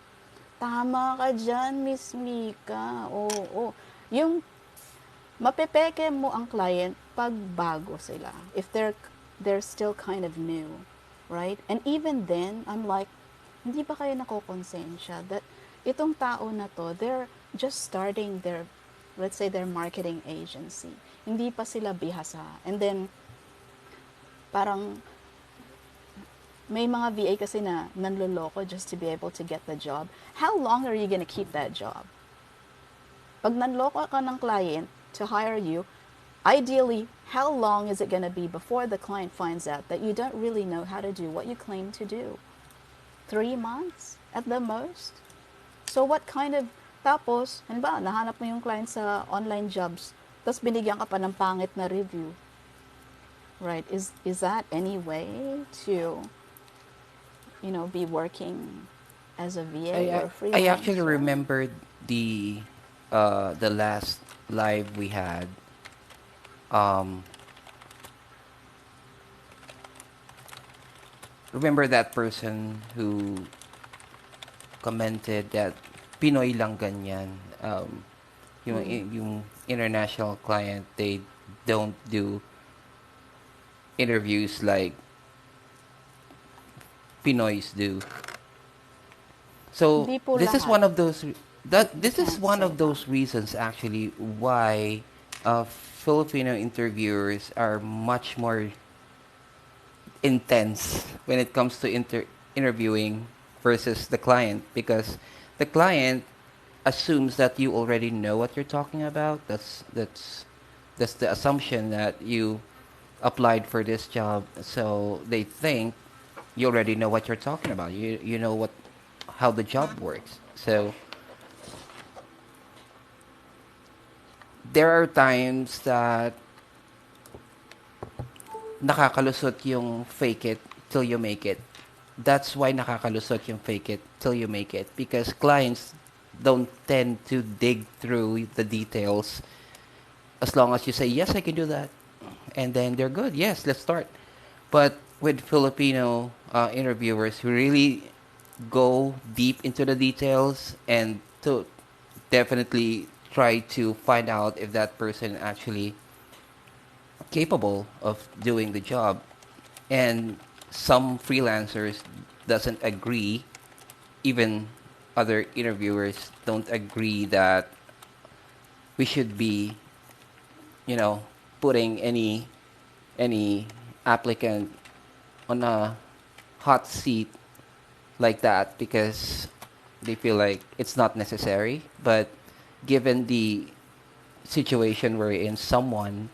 Tama ka dyan, Miss Mika. Oo. Yung mapepeke mo ang client pag bago sila. If they're still kind of new, right? And even then, I'm like, hindi ba kayo nakokonsensya that itong tao na to, they're just starting their, let's say, their marketing agency. Hindi pa sila bihasa. And then, parang, may mga VA kasi na nanloloko just to be able to get the job. How long are you gonna keep that job? Pag nanloko ka ng client to hire you, ideally, how long is it gonna be before the client finds out that you don't really know how to do what you claim to do? 3 months at the most? So what kind of, tapos, halimbawa, nahanap mo yung client sa online jobs, tapos binigyan ka pa ng pangit na review. Right? Is that any way to, be working as a VA or a I actually freelancer? remembered the last live we had. Um, remember that person who commented that Pinoy lang ganyan. Yung international client, they don't do interviews like Pinoys do. So Hindi po this is lahat. one of those that You this is can't one say of that. those reasons actually why Filipino interviewers are much more intense when it comes to interviewing versus the client, because the client assumes that you already know what you're talking about. That's the assumption that you applied for this job, so they think you already know what you're talking about. You know what how the job works. So there are times that nakakalusot yung fake it till you make it. That's why nakakalusot yung fake it till you make it, because clients don't tend to dig through the details. As long as you say yes, I can do that, and then they're good. Yes, let's start. But with Filipino interviewers who really go deep into the details and to definitely try to find out if that person actually capable of doing the job, and some freelancers doesn't agree, even other interviewers don't agree that we should be, you know, putting any applicant on a hot seat like that, because they feel like it's not necessary. But given the situation wherein someone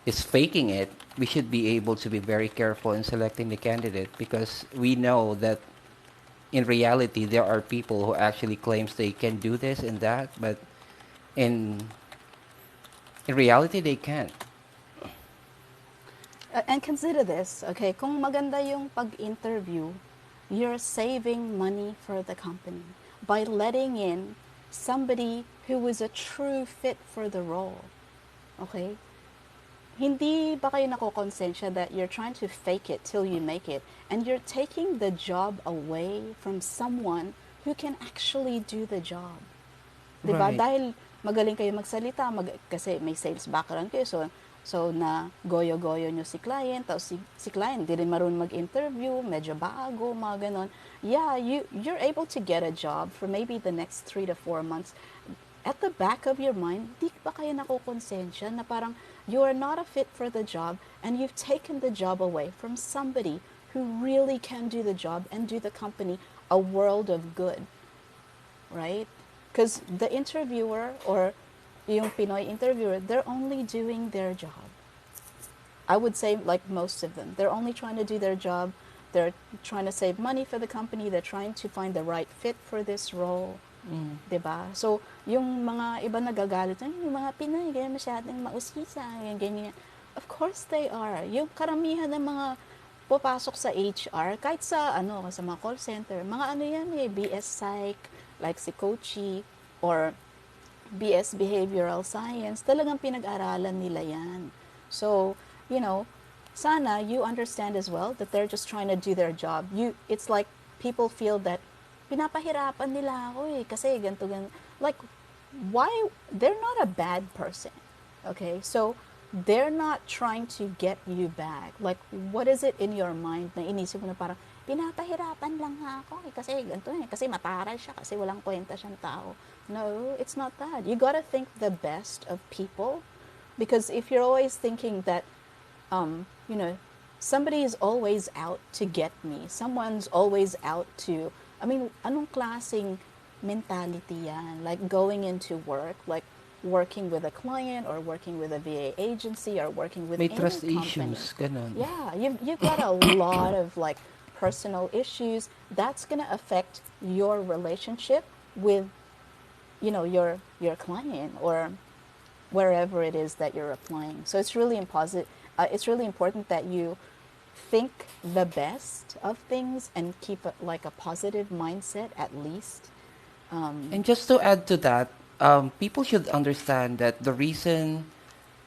is faking it, we should be able to be very careful in selecting the candidate, because we know that in reality there are people who actually claims they can do this and that, but in in reality they can't. And consider this, okay? Kung maganda yung pag-interview, you're saving money for the company by letting in somebody who is a true fit for the role. Okay? Hindi ba kayo nakokonsensya that you're trying to fake it till you make it, and you're taking the job away from someone who can actually do the job? 'Di ba? Right. Dahil magaling kayo magsalita, kasi may sales background kayo, so na goyo-goyo nyo si client, tapos si client di rin marunong mag-interview, medyo bago, mga ganon. Yeah, you're able to get a job for maybe the next 3 to 4 months. At the back of your mind, di ba kayo nakukonsensya na parang you are not a fit for the job and you've taken the job away from somebody who really can do the job and do the company a world of good, right? Because the interviewer or yung Pinoy interviewer, they're only doing their job. I would say like most of them. They're only trying to do their job. They're trying to save money for the company. They're trying to find the right fit for this role. Mm. 'Di ba? So, yung mga iba nagagalit, yung mga Pinoy, ganyan masyadong mausisa, ganyan. Of course they are. Yung karamihan ng mga papasok sa HR, kahit sa sa mga call center, mga yan BS Psych, like si Kochi, or BS Behavioral Science, talagang pinag-aralan nila yan. So, sana you understand as well that they're just trying to do their job. It's like people feel that pinapahirapan nila ako kasi ganito. Like, why? They're not a bad person. Okay? So, they're not trying to get you back. Like, what is it in your mind na inisip mo na parang, pinapahirapan lang ako kasi ganito kasi mataray siya, kasi walang kwenta siyang tao. No, it's not that. You gotta think the best of people, because if you're always thinking that, you know, somebody is always out to get me, someone's always out to, anong klaseng mentality yan? Like going into work, like working with a client or working with a VA agency or working with May any trust company. issues, ganun. Yeah, you've got a lot of like personal issues that's going to affect your relationship with your client or wherever it is that you're applying. So it's really it's really important that you think the best of things and keep like a positive mindset at least. And just to add to that, people should understand that the reason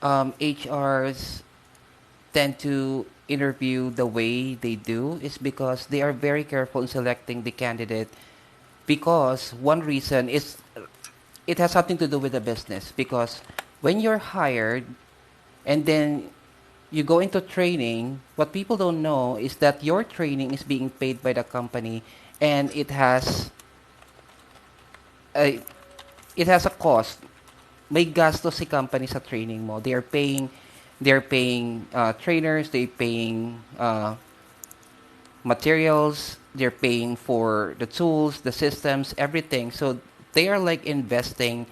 HRs tend to interview the way they do is because they are very careful in selecting the candidate, because one reason is it has something to do with the business, because when you're hired and then you go into training, what people don't know is that your training is being paid by the company, and a, it has a cost. May gastos si company sa training mo. They're paying trainers, they're paying materials, they're paying for the tools, the systems, everything. So they are like investing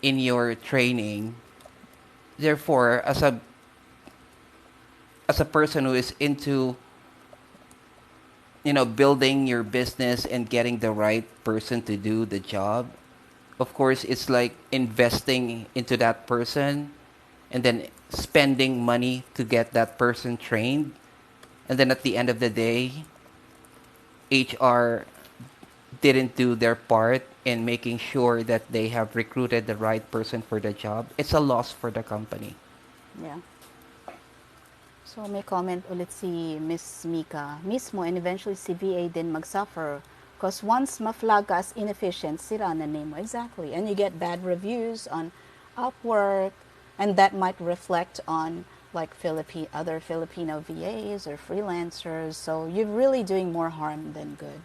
in your training. Therefore, as a person who is into building your business and getting the right person to do the job, of course it's like investing into that person and then spending money to get that person trained, and then at the end of the day HR didn't do their part in making sure that they have recruited the right person for the job. It's a loss for the company. Yeah. So may comment ulit si Miss Mika mismo, and eventually si VA din mag-suffer because once ma-flag ka as inefficient, sira na name mo. Exactly. And you get bad reviews on Upwork, and that might reflect on like other Filipino VAs or freelancers. So you're really doing more harm than good.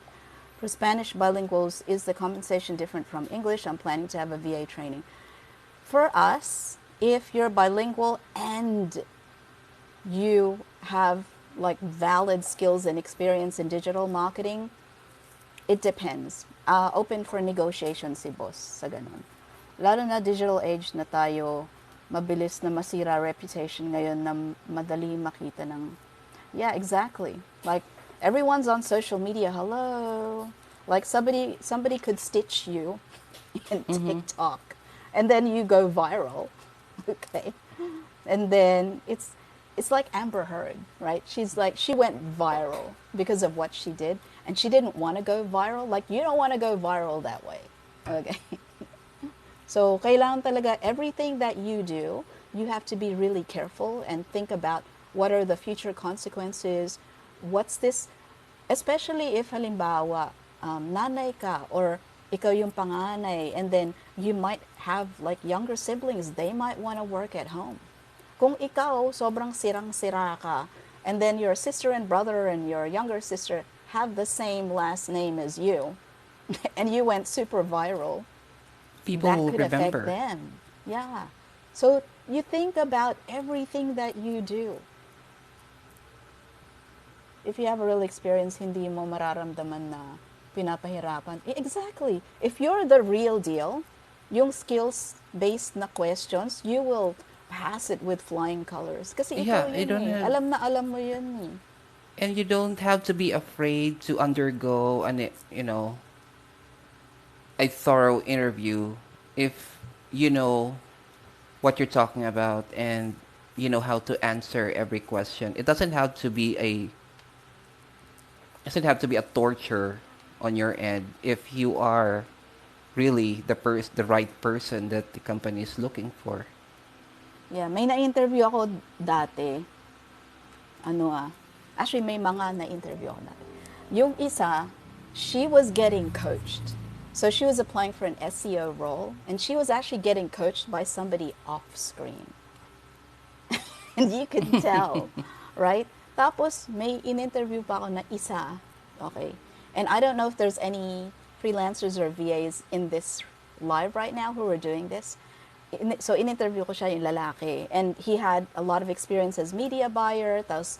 For Spanish bilinguals, is the compensation different from English? I'm planning to have a VA training. For us, if you're bilingual and you have like valid skills and experience in digital marketing, it depends. Open for negotiation si boss sa ganun. Lalo na digital age na tayo, mabilis na masira reputation ngayon na madali makita ng... Yeah, exactly. Like, everyone's on social media. Hello. Like, somebody could stitch you in TikTok, and then you go viral. Okay. And then it's like Amber Heard, right? She went viral because of what she did, and she didn't want to go viral. Like, you don't want to go viral that way. Okay. So, kailangan talaga, everything that you do, you have to be really careful and think about what are the future consequences. What's this, especially if halimbawa, nanay ka, or ikaw yung panganay, and then you might have like younger siblings, they might want to work at home. Kung ikaw sobrang sirang-sira ka, and then your sister and brother and your younger sister have the same last name as you, and you went super viral, People that will could affect remember. them. Yeah. So you think about everything that you do. If you have a real experience, hindi mo mararamdaman na pinapahirapan. Exactly. If you're the real deal, yung skills-based na questions, you will pass it with flying colors. Kasi ikaw Yeah, you yun don't eh. have, Alam na alam mo yun eh. and you don't have to be afraid to undergo a thorough interview if you know what you're talking about and you know how to answer every question. It doesn't have to be a torture on your end if you are really the right person that the company is looking for. Yeah, may na-interview ako dati. Ano actually may mga na-interview ako dati. Yung isa, she was getting coached. So she was applying for an SEO role, and she was actually getting coached by somebody off screen. And you could tell, right? Tapos may in-interview pa ako na isa. Okay. And I don't know if there's any freelancers or VAs in this live right now who are doing this. So in-interview ko siya yung lalaki, and he had a lot of experience as media buyer, tapos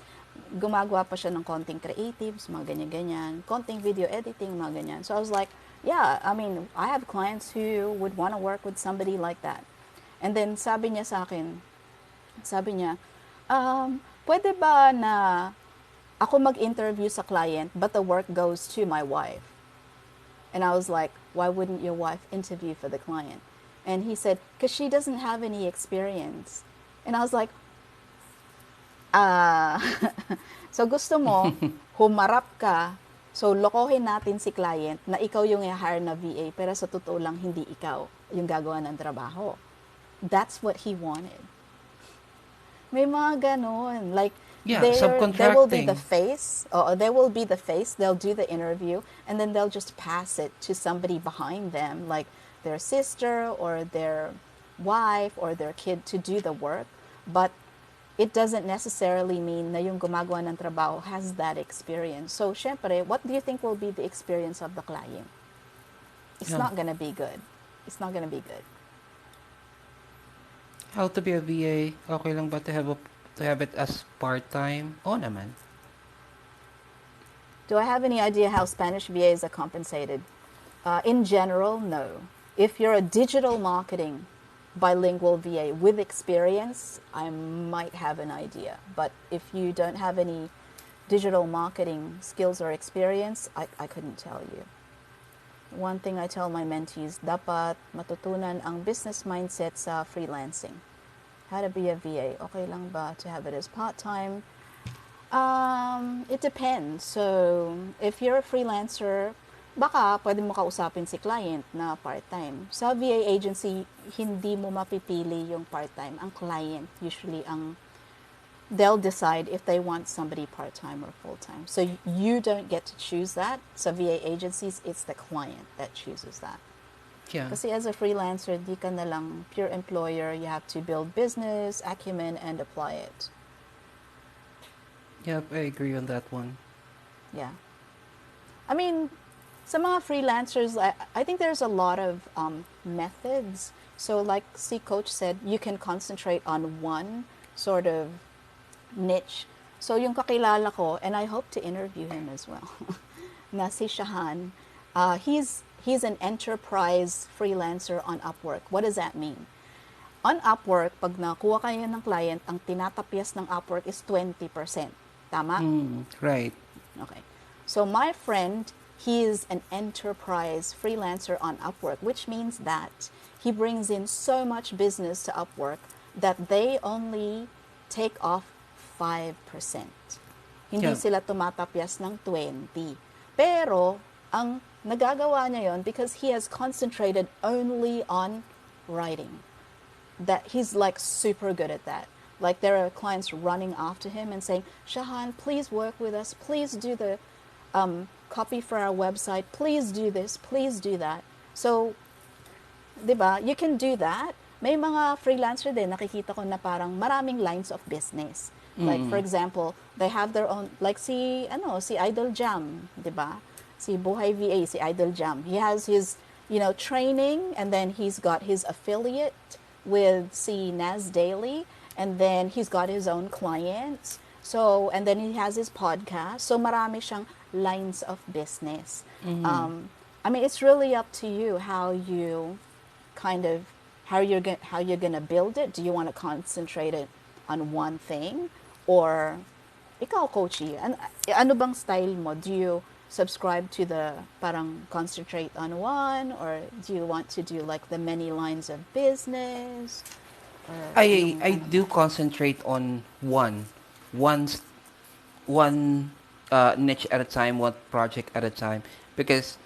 gumagawa pa siya ng konting creatives, mga ganyan-ganyan, konting video editing, mga ganyan. So I was like, yeah, I mean, I have clients who would want to work with somebody like that. And then sabi niya sa akin, sabi niya, pwede ba na ako mag-interview sa client but the work goes to my wife? And I was like, why wouldn't your wife interview for the client? And he said, because she doesn't have any experience. And I was like, so gusto mo, humarap ka, so lokohin natin si client na ikaw yung i-hire na VA, pero sa totoo lang hindi ikaw yung gagawa ng trabaho. That's what he wanted. May mga ganon. Like, Yeah, they will be the subcontracting. face, or they will be the face, they'll do the interview, and then they'll just pass it to somebody behind them, like their sister or their wife or their kid to do the work. But it doesn't necessarily mean na yung gumagawa ng trabaho has that experience. So, syempre, what do you think will be the experience of the client? It's Yeah. not gonna be good. It's not gonna be good. How to be a VA? Okay lang ba to have it as part-time? Oo naman. Do I have any idea how Spanish VAs are compensated? In general, no. If you're a digital marketing bilingual VA with experience, I might have an idea. But if you don't have any digital marketing skills or experience, I couldn't tell you. One thing I tell my mentees, dapat matutunan ang business mindset sa freelancing. How to be a VA. Okay lang ba to have it as part-time? It depends. So, if you're a freelancer, baka pwede mo kausapin si client na part-time. Sa VA agency, hindi mo mapipili yung part-time. Ang client, usually, they'll decide if they want somebody part-time or full-time. So, you don't get to choose that. Sa VA agencies, it's the client that chooses that. Yeah. Kasi as a freelancer, di ka na lang pure employer. You have to build business, acumen, and apply it. Yep, I agree on that one. Yeah. I mean, sa mga freelancers, I think there's a lot of methods. So like C Coach said, you can concentrate on one sort of niche. So yung kakilala ko, and I hope to interview him as well, na si Shahan, he's an enterprise freelancer on Upwork. What does that mean? On Upwork, pag nakuha kayo ng client, ang tinatapyas ng Upwork is 20%. Tama? Right. Okay. So my friend, he is an enterprise freelancer on Upwork, which means that he brings in so much business to Upwork that they only take off 5%. Hindi Yeah. sila tumatapyas ng 20. Pero, ang nagagawa niya yon because he has concentrated only on writing. That he's like super good at that. Like there are clients running after him and saying, Shahan, please work with us. Please do the copy for our website. Please do this. Please do that. So, 'di ba? You can do that. May mga freelancer din nakikita ko na parang maraming lines of business. Like for Mm. example, they have their own like si Idol Jam, 'di ba? Si Buhay VA, si Idol Jam. He has his, training, and then he's got his affiliate with si Nas Daily, and then he's got his own clients. So, and then he has his podcast. So marami siyang lines of business. Mm. I mean, it's really up to you how you kind of how you're gonna build it. Do you want to concentrate it on one thing, or ikaw, coachy, ano bang style mo? Do you subscribe to the parang concentrate on one, or do you want to do like the many lines of business, or I anong ano do mo? concentrate on one one niche at a time, one project at a time. Because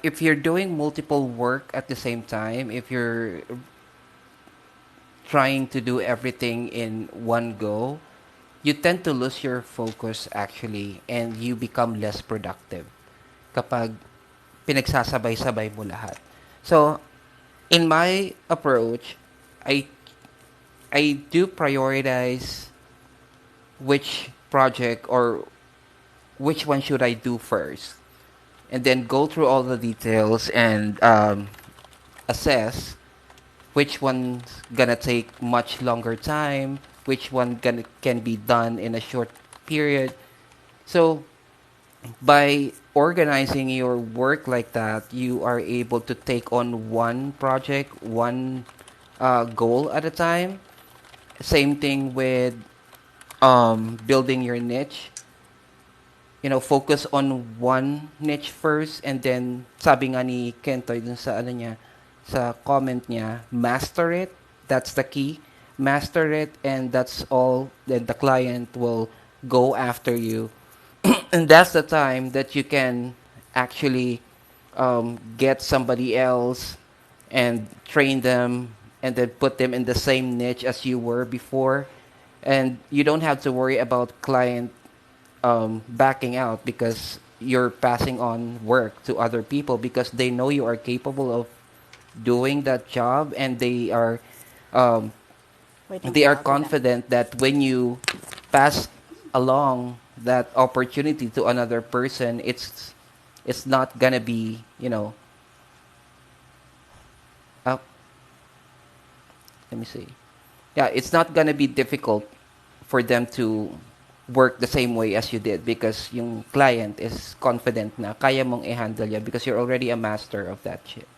if you're doing multiple work at the same time, if you're trying to do everything in one go, you tend to lose your focus actually, and you become less productive kapag pinagsasabay-sabay mo lahat. So, in my approach, I I do prioritize which project or which one should I do first, and then go through all the details and assess which one's gonna take much longer time, which one can be done in a short period. So by organizing your work like that, you are able to take on one project, one goal at a time. Same thing with building your niche. Focus on one niche first, and then sabi nga ni Kentoy dun sa ano niya, sa comment niya, master it. That's the key. Master it, and that's all. Then the client will go after you, and that's the time that you can actually get somebody else and train them, and then put them in the same niche as you were before, and you don't have to worry about client backing out because you're passing on work to other people because they know you are capable of doing that job, and um, Waiting they for are Alphabet. confident that when you pass along that opportunity to another person, it's not gonna be uh, let me see, yeah, it's not gonna be difficult for them to work the same way as you did because yung client is confident na kaya mong i-handle yan because you're already a master of that shit.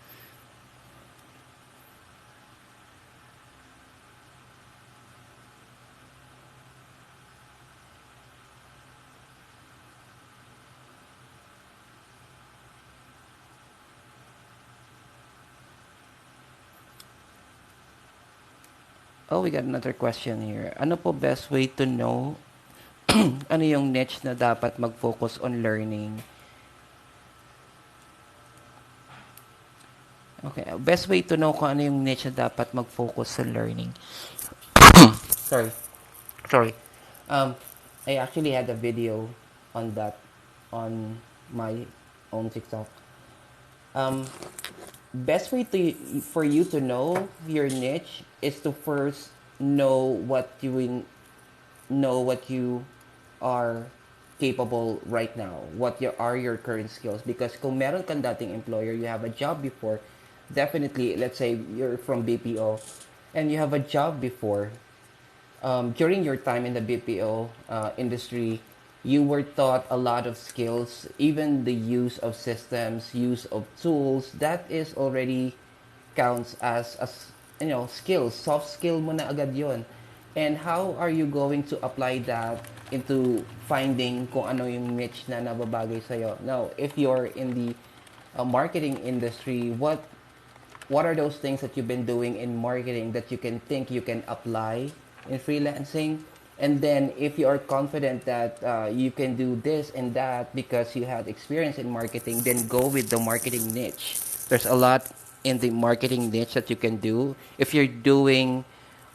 Oh, we got another question here. Ano po best way to know ano yung niche na dapat mag-focus on learning? Okay, best way to know kung ano yung niche na dapat mag-focus sa learning. Sorry. Sorry. Um, I actually had a video on that on my own TikTok. Um, best way for you to know your niche is to first know what you are capable right now, are your current skills. Because kung meron kang dating employer, you have a job before, definitely, let's say you're from BPO, and you have a job before, during your time in the BPO industry, you were taught a lot of skills, even the use of systems, use of tools. That is already counts as skills. Soft skill mo na agad yon. And how are you going to apply that into finding kung ano yung niche na nababagay sa'yo? Now, if you're in the marketing industry, what are those things that you've been doing in marketing that you can think you can apply in freelancing? And then if you are confident that you can do this and that because you had experience in marketing, then go with the marketing niche. There's a lot in the marketing niche that you can do.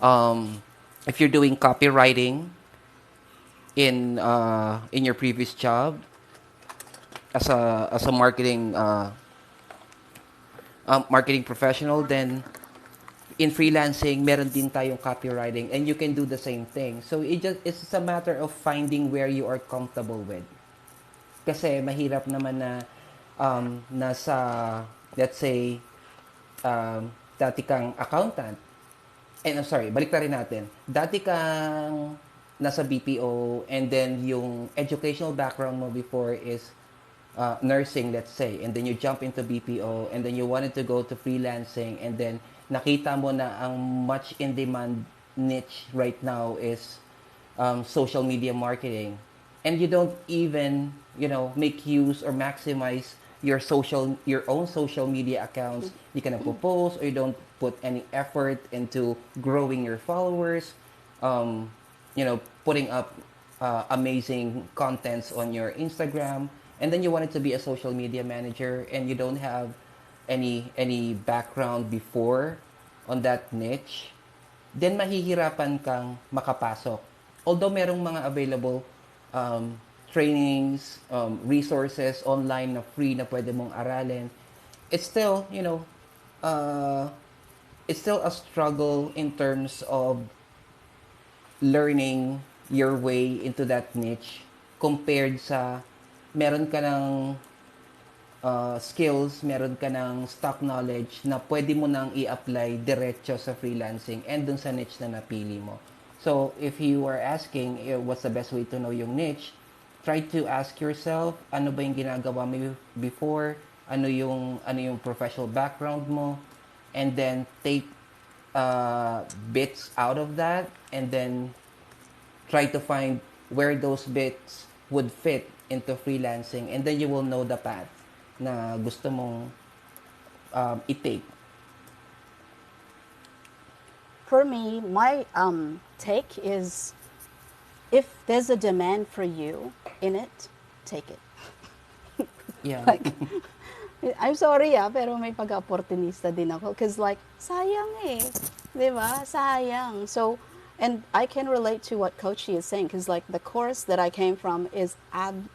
Um, if you're doing copywriting in your previous job as a marketing marketing professional, then in freelancing, meron din tayong copywriting, and you can do the same thing. So it's just a matter of finding where you are comfortable with. Kasi mahirap naman na nasa, let's say, dati kang accountant. I'm sorry, balik na rin natin. Dati kang nasa BPO, and then yung educational background mo before is nursing, let's say, and then you jump into BPO, and then you wanted to go to freelancing, and then nakita mo na ang much in demand niche right now is social media marketing, and you don't even make use or maximize your own social media accounts. You cannot post, or you don't put any effort into growing your followers, putting up amazing contents on your Instagram, and then you wanted to be a social media manager, and you don't have any background before on that niche, then mahihirapan kang makapasok. Although merong mga available trainings, resources online na free na pwede mong aralin, it's still, uh, it's still a struggle in terms of learning your way into that niche compared sa meron ka ng skills, meron ka ng stock knowledge na pwede mo nang i-apply diretso sa freelancing and dun sa niche na napili mo. So, if you are asking what's the best way to know yung niche, try to ask yourself, ano ba yung ginagawa mo before, ano yung professional background mo, and then take bits out of that, and then try to find where those bits would fit into freelancing, and then you will know the path na gusto mong i-take. For me, my take is, if there's a demand for you in it, take it. Yeah. Like, I'm sorry pero may pag-opportunista din ako. Because like, sayang eh. Diba? Sayang. So, and I can relate to what Kochi is saying, because like the course that I came from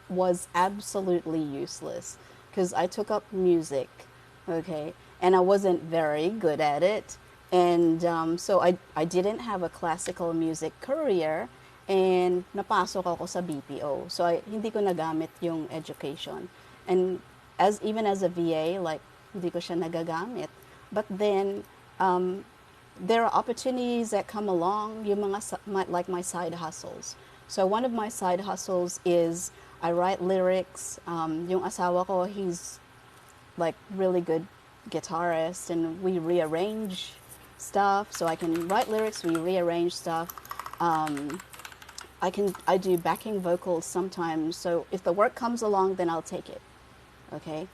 was absolutely useless. Because I took up music, okay, and I wasn't very good at it. And so I didn't have a classical music career, and napasok ako sa BPO. So hindi ko nagamit yung education. And even as a VA, like, hindi ko siya nagagamit. But then, there are opportunities that come along, yung like my side hustles. So one of my side hustles is I write lyrics. Yung asawa ko, he's like really good guitarist, and we rearrange stuff. So I can write lyrics, we rearrange stuff. I do backing vocals sometimes. So if the work comes along, then I'll take it. Okay.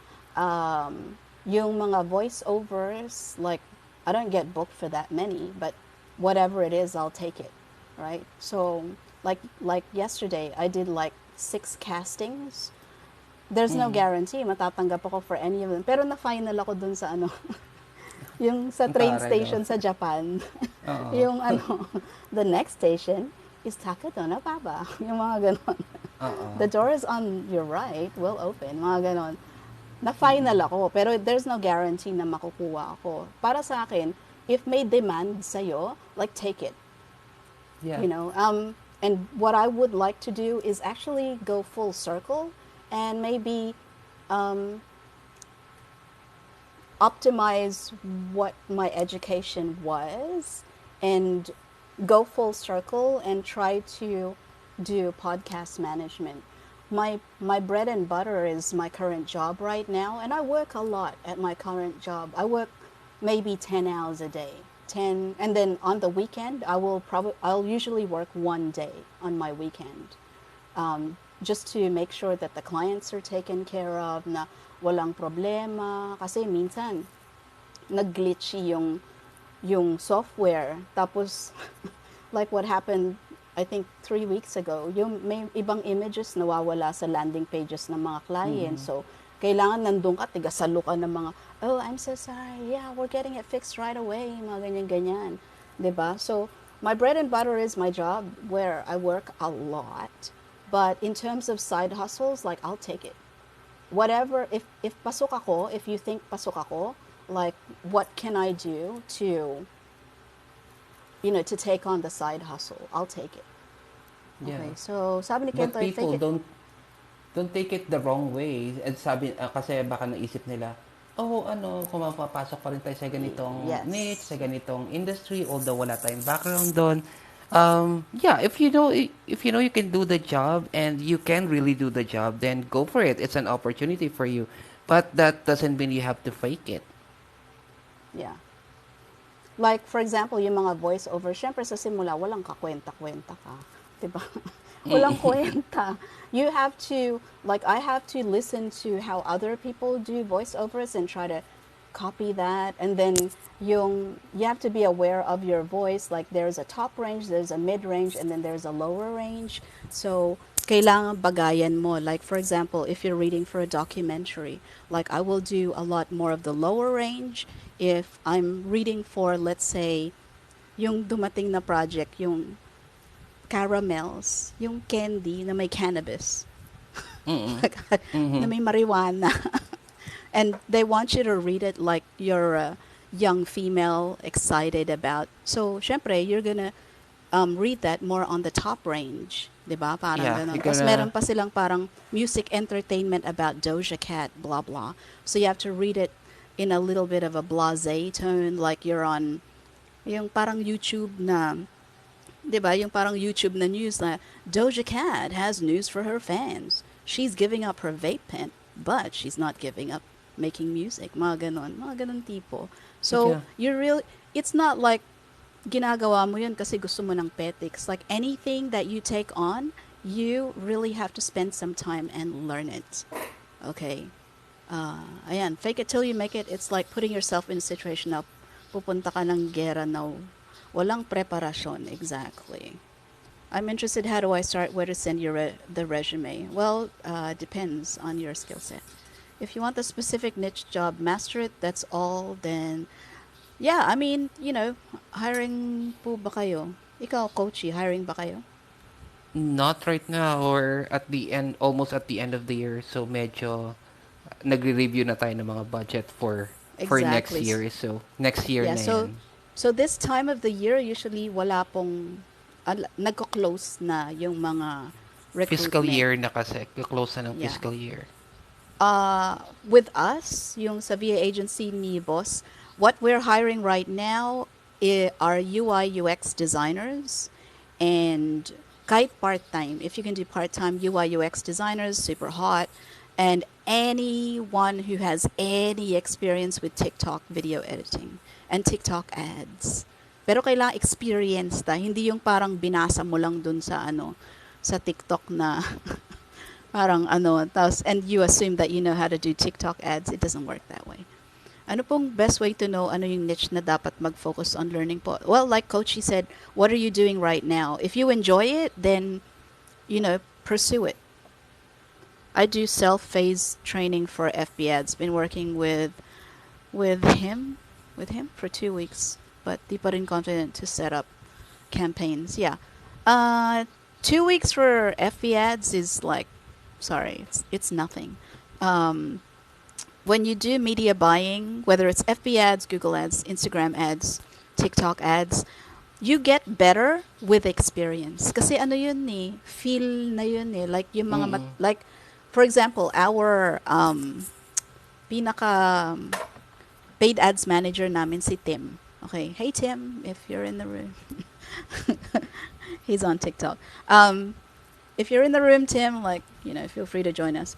Yung mga voiceovers, like, I don't get booked for that many, but whatever it is, I'll take it, right? So like yesterday, I did like 6 castings. There's no guarantee matatanggap ako for any of them. Pero na-final ako dun sa ano, yung sa train station sa Japan. Yung ano, the next station is Takadona Baba. Yung mga ganon. The door is on your right, will open, mga ganon. Na-final ako, pero there's no guarantee na makukuha ako. Para sa akin, if may demand sa'yo, like, take it. Yeah. You know, and what I would like to do is actually go full circle and maybe optimize what my education was and go full circle and try to do podcast management. My bread and butter is my current job right now, and I work a lot at my current job. I work maybe 10 hours a day. 10, and then on the weekend I'll usually work 1 day on my weekend. Just to make sure that the clients are taken care of, na walang problema, kasi minsan nag-glitchy yung software. Tapos like what happened, I think 3 weeks ago, yung may ibang images nawawala sa landing pages ng mga clients. So kailangan nandun ka, tigasalo ka ng mga, oh, I'm so sorry, yeah, we're getting it fixed right away, mga ganyan-ganyan. Diba? So my bread and butter is my job, where I work a lot. But in terms of side hustles, like, I'll take it. Whatever, if pasok ako, if you think pasok ako, like what can I do to, to take on the side hustle. I'll take it. Yeah. Okay, so sabi ni But Kento, I people fake it. don't take it the wrong way. At sabi, kasi baka naisip nila, oh, ano, kung mapapasok pa rin tayo sa ganitong niche, sa Yes. ganitong industry, although wala tayong background doon. Yeah, if you know you can do the job and you can really do the job, then go for it. It's an opportunity for you. But that doesn't mean you have to fake it. Yeah. Like, for example, yung mga voice-over, syempre sa simula, walang kakwenta-kwenta ka. Diba? Walang kwenta. You have to, like, I have to listen to how other people do voiceovers and try to copy that. And then you have to be aware of your voice. Like, there's a top range, there's a mid range, and then there's a lower range. So, kailangan bagayan mo. Like, for example, if you're reading for a documentary, like, I will do a lot more of the lower range. If I'm reading for, let's say, yung dumating na project, yung caramels, yung candy na may cannabis, Mm-mm. na Mm-hmm. may marijuana. And they want you to read it like you're a young female excited about. So, syempre, you're gonna read that more on the top range. 'Di ba? Parang Yeah, ganon. you're Tapos meron gonna pa silang parang music entertainment about Doja Cat, blah, blah. So you have to read it in a little bit of a blasé tone, like you're on yung parang YouTube na, 'di ba? Yung parang YouTube na news na Doja Cat has news for her fans. She's giving up her vape pen, but she's not giving up making music. Mga ganon tipo. So, yeah. it's not like ginagawa mo yun kasi gusto mo ng petics. Like anything that you take on, you really have to spend some time and learn it. Okay? Ayan, fake it till you make it. It's like putting yourself in a situation na pupunta ka ng gera na walang preparasyon. Exactly. I'm interested, how do I start, where to send the resume? Well, depends on your skill set. If you want the specific niche job, master it, that's all, then yeah, I mean, hiring po ba kayo? Ikaw, coachy, hiring ba kayo? Not right now or at the end, almost at the end of the year. So medyo nagre-review na tayo ng mga budget for next Exactly. year. So next year Yeah, na yan. so this time of the year, usually wala pong, nagko-close na yung mga Fiscal recruitment. year na kasi. Close na ng Yeah. fiscal year. With us, yung sa VA agency ni Boss, what we're hiring right now are UI UX designers, and kahit part-time. If you can do part-time UI UX designers, super hot. And anyone who has any experience with TikTok video editing and TikTok ads. Pero kailangan experience ta, hindi yung parang binasa mo lang dun sa TikTok na parang tapos, and you assume that you know how to do TikTok ads. It doesn't work that way. Ano pong best way to know ano yung niche na dapat mag-focus on learning po? Well, like Coach, he said, what are you doing right now? If you enjoy it, then, pursue it. I do self-phase training for FB ads. Been working with him for 2 weeks, but di pa rin confident to set up campaigns. Yeah. 2 weeks for FB ads is like, sorry, it's nothing. When you do media buying, whether it's FB ads, Google ads, Instagram ads, TikTok ads, you get better with experience. Kasi ano yun eh, feel na yun eh. Like yung mga, Mm-mm. like, for example, our pinaka paid ads manager namin si Tim. Okay, hey Tim, if you're in the room. He's on TikTok. If you're in the room, Tim, like, feel free to join us.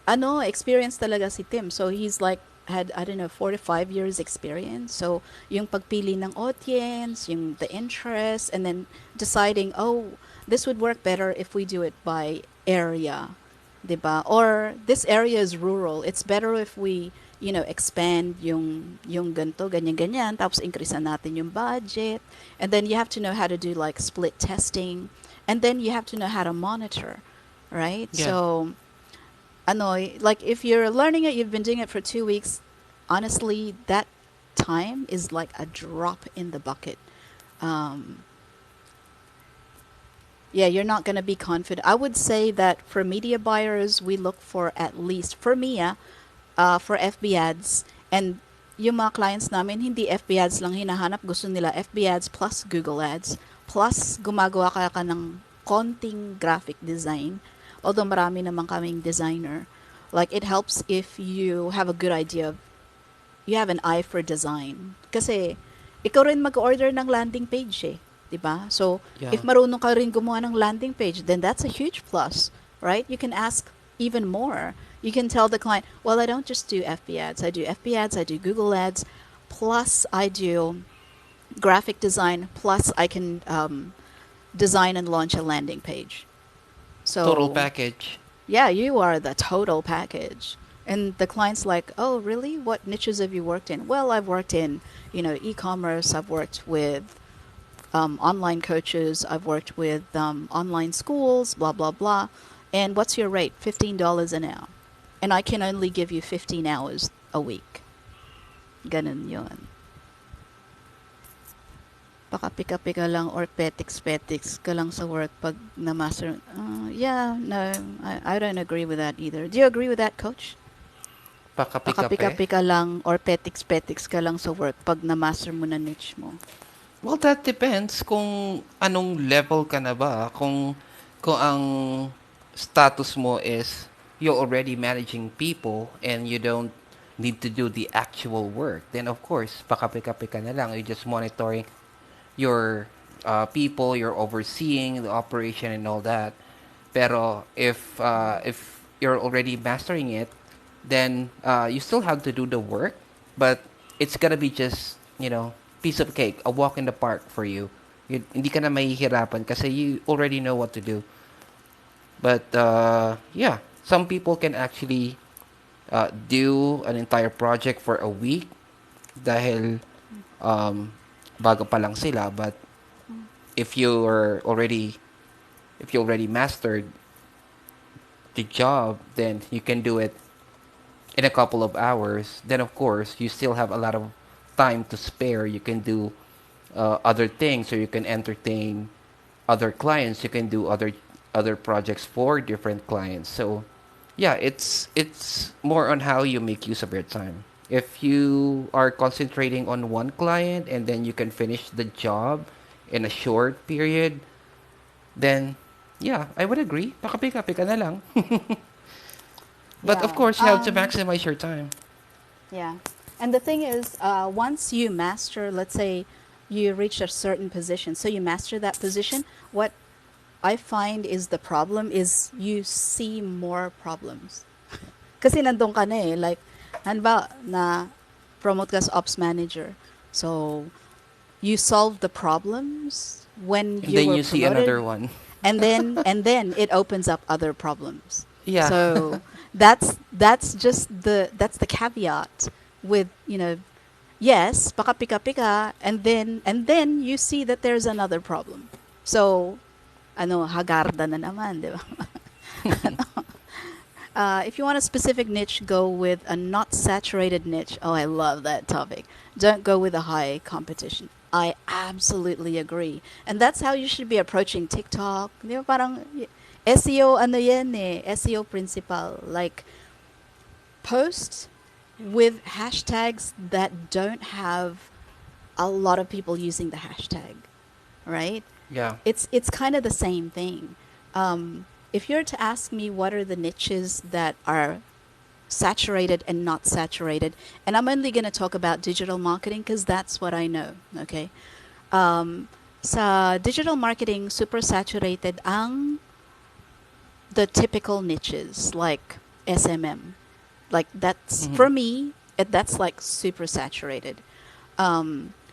Experience talaga si Tim. So he's like, had, I don't know, 4 to 5 years experience. So yung pagpili ng audience, yung the interest, and then deciding, oh, this would work better if we do it by area, diba? Or this area is rural. It's better if we, expand yung ganto, ganyan, tapos increase natin yung budget. And then you have to know how to do like split testing. And then you have to know how to monitor, right? Yeah. So, like if you're learning it, you've been doing it for 2 weeks, honestly, that time is like a drop in the bucket. Yeah, you're not going to be confident. I would say that for media buyers, we look for at least, for me, for FB ads, and yung mga clients namin, hindi FB ads lang hinahanap. Gusto nila FB ads plus Google ads. Plus, gumagawa ka ng konting graphic design. Although marami naman kaming designer. Like, it helps if you have a good idea of, you have an eye for design. Kasi, ikaw rin mag-order ng landing page eh. 'Di ba? So, if Yeah. marunong ka rin gumawa ng landing page, then that's a huge plus, right? You can ask even more. You can tell the client, well, I don't just do FB ads. I do FB ads, I do Google ads, plus I do graphic design, plus I can design and launch a landing page. Total So, package. yeah, you are the total package. And the client's like, oh, really? What niches have you worked in? Well, I've worked in, e-commerce. I've worked with online coaches. I've worked with online schools, blah, blah, blah. And what's your rate? $15 an hour. And I can only give you 15 hours a week. Ganun yun. Baka pika-pika lang or petiks-petiks ka lang sa work pag na-master. Yeah, no, I don't agree with that either. Do you agree with that, Coach? Baka Paka-pika-pe. pika-pika lang or petiks-petiks ka lang sa work pag na-master mo na niche mo. Well, that depends kung anong level ka na ba. Kung ang status mo is you're already managing people and you don't need to do the actual work, then of course, paka-pika-pika na lang. You're just monitoring your people, you're overseeing the operation and all that. Pero if you're already mastering it, then you still have to do the work, but it's gonna be just, piece of cake, a walk in the park for you. Hindi ka na mahihirapan kasi you already know what to do. But yeah, some people can actually do an entire project for a week dahil um, bago pa lang sila. But if you're already if you already mastered the job, then you can do it in a couple of hours. Then of course you still have a lot of time to spare. You can do other things, or you can entertain other clients. You can do other projects for different clients. So yeah, it's more on how you make use of your time. If you are concentrating on one client and then you can finish the job in a short period, then yeah, I would agree. Paka-pika-pika na lang. But of Yeah. course, you have to maximize your time. Yeah. And the thing is, once you master, let's say you reach a certain position, so you master that position, what I find is the problem is you see more problems. Kasi nandun ka na eh. Like, hanba na promote ka as ops manager. So, you solve the problems when And you then were you see another promoted, one. and then it opens up other problems. Yeah. So that's the caveat with, yes, baka pika pika, and then you see that there's another problem. So hagarda na naman, di ba? If you want a specific niche, go with a not saturated niche. Oh, I love that topic. Don't go with a high competition. I absolutely agree. And that's how you should be approaching TikTok. Di ba parang SEO ano yan eh, SEO principal. Like, post with hashtags that don't have a lot of people using the hashtag, right? Yeah. It's kind of the same thing. If you're to ask me what are the niches that are saturated and not saturated, and I'm only going to talk about digital marketing because that's what I know, okay? Sa digital marketing, super saturated ang the typical niches like SMM. Like that's Mhm. for me, that's like super saturated.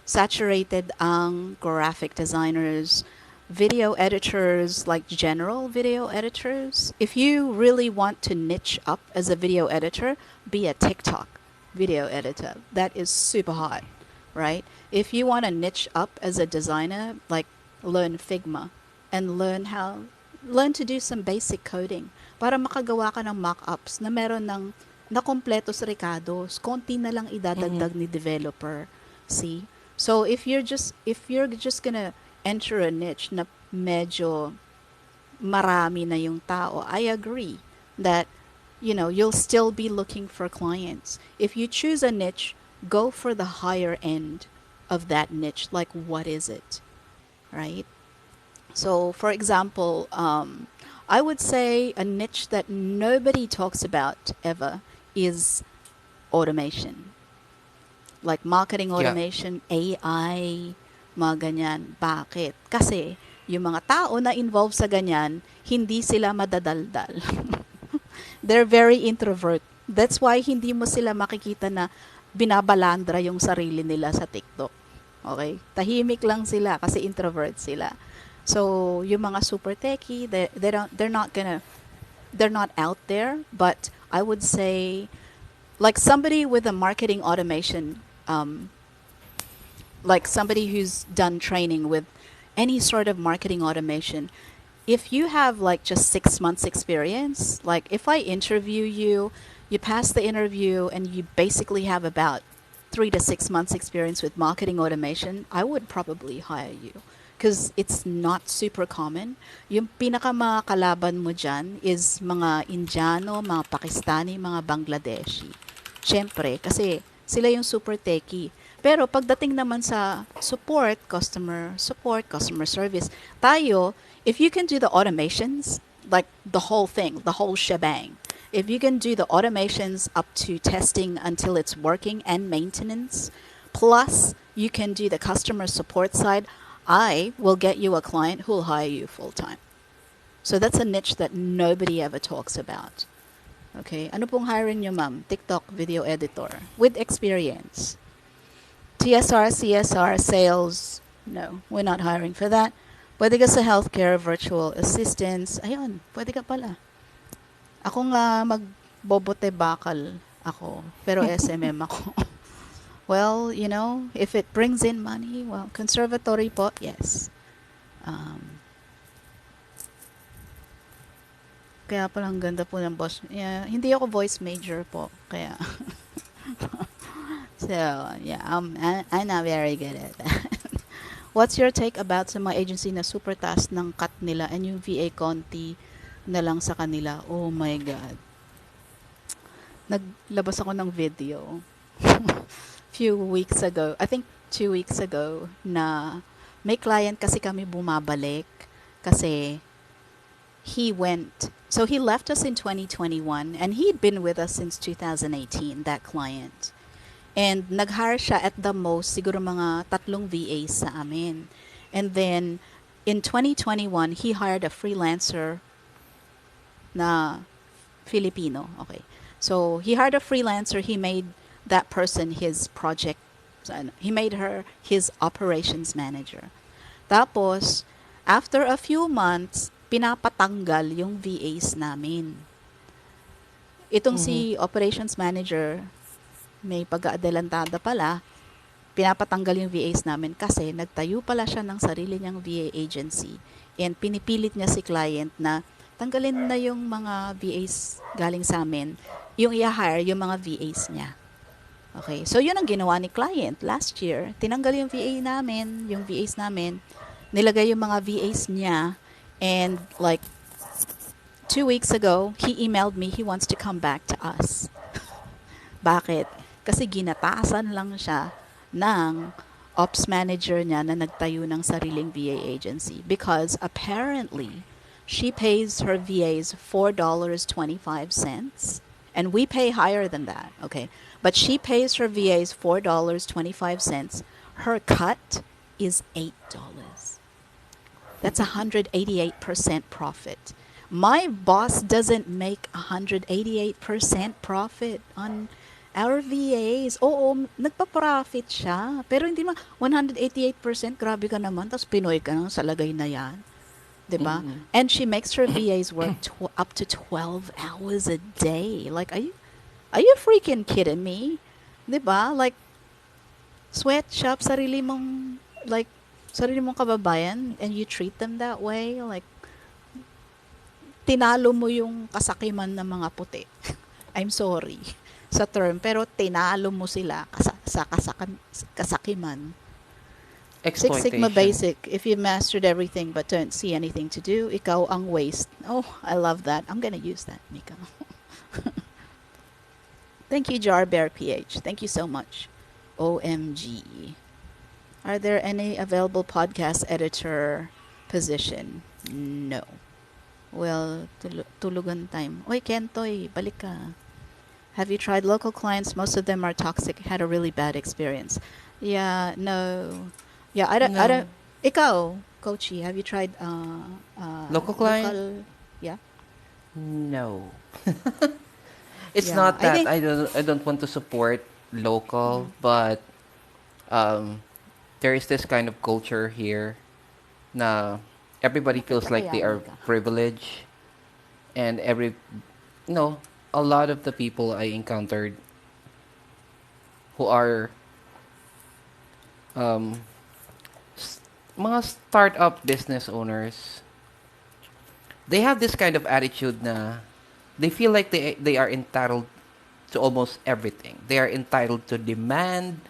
Saturated ang graphic designers, video editors, like general video editors. If you really want to niche up as a video editor, be a TikTok video editor. That is super hot, right? If you want to niche up as a designer, like learn Figma and learn to do some basic coding para makagawa ka ng mock-ups na meron ng nakompleto sa Ricardo's, konti na lang Mhm. idadagdag ni developer. See? So if you're just gonna enter a niche na medyo marami na yung tao, I agree that you'll still be looking for clients. If you choose a niche go for the higher end of that niche. Like, what is it, right? So, for example, I would say a niche that nobody talks about ever is automation, like marketing Yeah. automation, AI, mga ganyan. Bakit? Kasi yung mga tao na involved sa ganyan, hindi sila madadaldal. They're very introvert. That's why hindi mo sila makikita na binabalandra yung sarili nila sa TikTok. Okay? Tahimik lang sila kasi introvert sila. So, yung mga super techie, they're not out there, but I would say like somebody with a marketing automation, like somebody who's done training with any sort of marketing automation, if you have like just 6 months experience, like if I interview you, you pass the interview and you basically have about 3 to 6 months experience with marketing automation, I would probably hire you because it's not super common. Yung pinaka mga kalaban mo dyan is mga Indiano, mga Pakistani, mga Bangladeshi. Siyempre, kasi sila yung super techie. Pero pagdating naman sa support, customer service, tayo, if you can do the automations, like the whole thing, the whole shebang, if you can do the automations up to testing until it's working and maintenance, plus you can do the customer support side, I will get you a client who will hire you full time. So that's a niche that nobody ever talks about. Okay, ano pong hiring nyo, ma'am? TikTok video editor with experience. TSR, CSR, sales, no, we're not hiring for that. Pwede ka sa healthcare, virtual assistants, ayun, pwede ka pala. Ako nga magbobote bakal ako, pero SMM ako. Well, you know, if it brings in money, well, conservatory po, yes. Kaya palang ganda po ng boss. Yeah, hindi ako voice major po, kaya. So, yeah, I'm not very good at that. What's your take about sa mga agency na super taas ng cut nila and yung VA konti na lang sa kanila? Oh my God. Naglabas ako ng video few weeks ago, I think 2 weeks ago, na may client kasi kami bumabalik kasi so he left us in 2021 and he'd been with us since 2018, that client. And nag-hire siya at the most, siguro mga 3 VAs sa amin. And then, in 2021, he hired a freelancer na Filipino. Okay. So, he hired a freelancer. He made that person his project. He made her his operations manager. Tapos, after a few months, pinapatanggal yung VAs namin. Itong si operations manager, may pag-aadelantada pala, pinapatanggal yung VAs namin kasi nagtayo pala siya ng sarili niyang VA agency and pinipilit niya si client na tanggalin na yung mga VAs galing sa amin, yung i-hire yung mga VAs niya. Okay, so yun ang ginawa ni client last year. Tinanggal yung VAs namin, nilagay yung mga VAs niya, and like 2 weeks ago, he emailed me he wants to come back to us. Bakit? Kasi ginatasan lang siya ng ops manager niya na nagtayo ng sariling VA agency because apparently she pays her VAs $4.25 and we pay higher than that, okay? But she pays her VAs $4.25. Her cut is $8. That's 188% profit. My boss doesn't make 188% profit on our VAs. Oo, nagpa-profit siya. Pero hindi naman 188%, grabe ka naman. Tapos Pinoy ka nang sa lagay na yan. Diba? And she makes her VAs work up to 12 hours a day. Like, are you freaking kidding me? Diba? Like, sweatshop, sarili mong kababayan, and you treat them that way. Like, tinalo mo yung kasakiman ng mga puti. I'm sorry sa term, pero tinalo mo sila sa kasakiman. Six Sigma basic. If you mastered everything but don't see anything to do, ikaw ang waste. Oh, I love that. I'm gonna use that, Mika. Thank you, Jar Bear PH. Thank you so much. OMG. Are there any available podcast editor position? No. Well, tulugan time. Oy, Kentoy, balik ka. Have you tried local clients? Most of them are toxic. Had a really bad experience. Yeah, no. Yeah, I don't. No. Ikaw, Coachy, have you tried Local client? local? Yeah, No. It's yeah. not I that think. I don't want to support local, Mm, but um, there is this kind of culture here na everybody feels like they makipagayami are ka. privileged, and no, a lot of the people I encountered who are um, s- mga startup business owners, they have this kind of attitude na they feel like they are entitled to almost everything. They are entitled to demand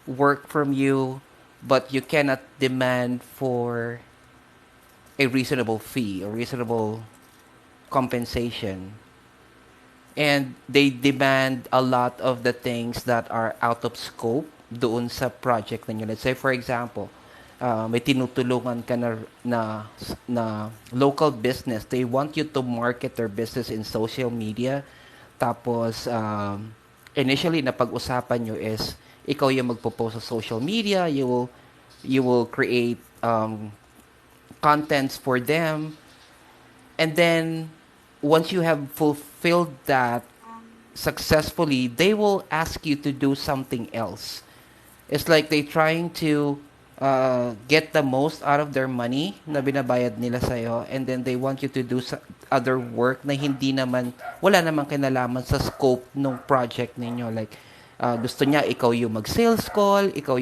work from you, but you cannot demand for a reasonable fee or reasonable compensation. And they demand a lot of the things that are out of scope doon sa project ninyo. Let's say, for example, may tinutulungan ka na local business. They want you to market their business in social media. Tapos, initially, napag-usapan nyo is, ikaw yung magpo-post sa social media, you will create contents for them, and then once you have fulfilled that successfully, they will ask you to do something else. It's like they trying to get the most out of their money na binabayad nila sa'yo, and then they want you to do other work na hindi naman, wala naman kinalaman sa scope ng project ninyo. Like, gusto niya ikaw yung mag-sales call, ikaw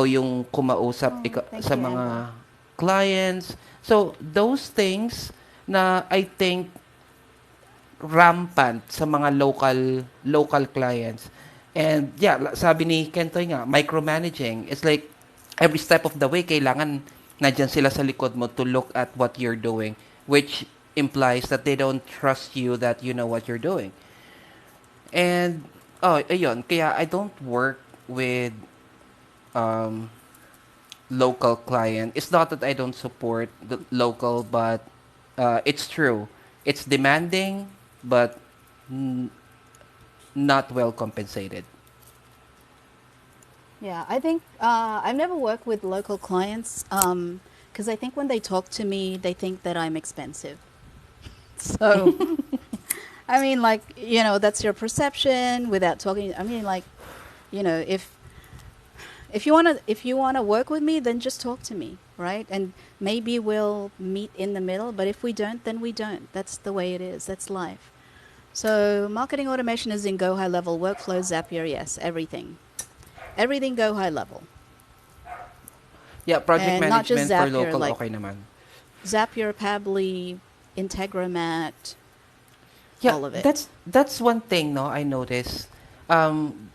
yung kumausap Oh, sa thank you, Amber. mga clients. So, those things na I think rampant sa mga local clients. And yeah, sabi ni Kentoy nga, micromanaging. It's like every step of the way kailangan nandiyan sila sa likod mo to look at what you're doing, which implies that they don't trust you that you know what you're doing. And ayun, kaya I don't work with um local client. It's not that I don't support the local, but it's true. It's demanding, but n- not well compensated. Yeah, I think I've never worked with local clients because I think when they talk to me, they think that I'm expensive. So, I mean, like, that's your perception without talking. I mean, like, if you wanna work with me, then just talk to me, right? And maybe we'll meet in the middle. But if we don't, then we don't. That's the way it is. That's life. So, marketing automation is in Go High Level. Workflow, Zapier, yes, everything. Everything Go High Level. Yeah, project And not just management for Zapier, local like okay naman. Zapier, Pabbly, Integromat, Yeah, all of it. that's one thing no I noticed. Um,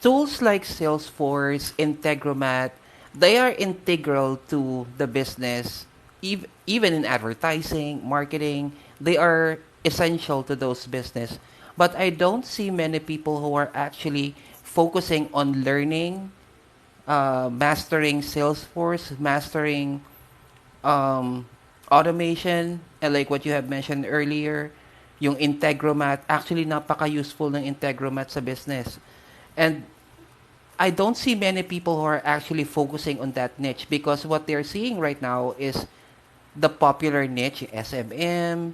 Tools like Salesforce, Integromat, they are integral to the business, even in advertising, marketing. They are essential to those business. But I don't see many people who are actually focusing on learning, mastering Salesforce, mastering um, automation, and like what you have mentioned earlier, yung Integromat, actually napaka-useful ng Integromat sa business. And I don't see many people who are actually focusing on that niche, because what they're seeing right now is the popular niche, SMM,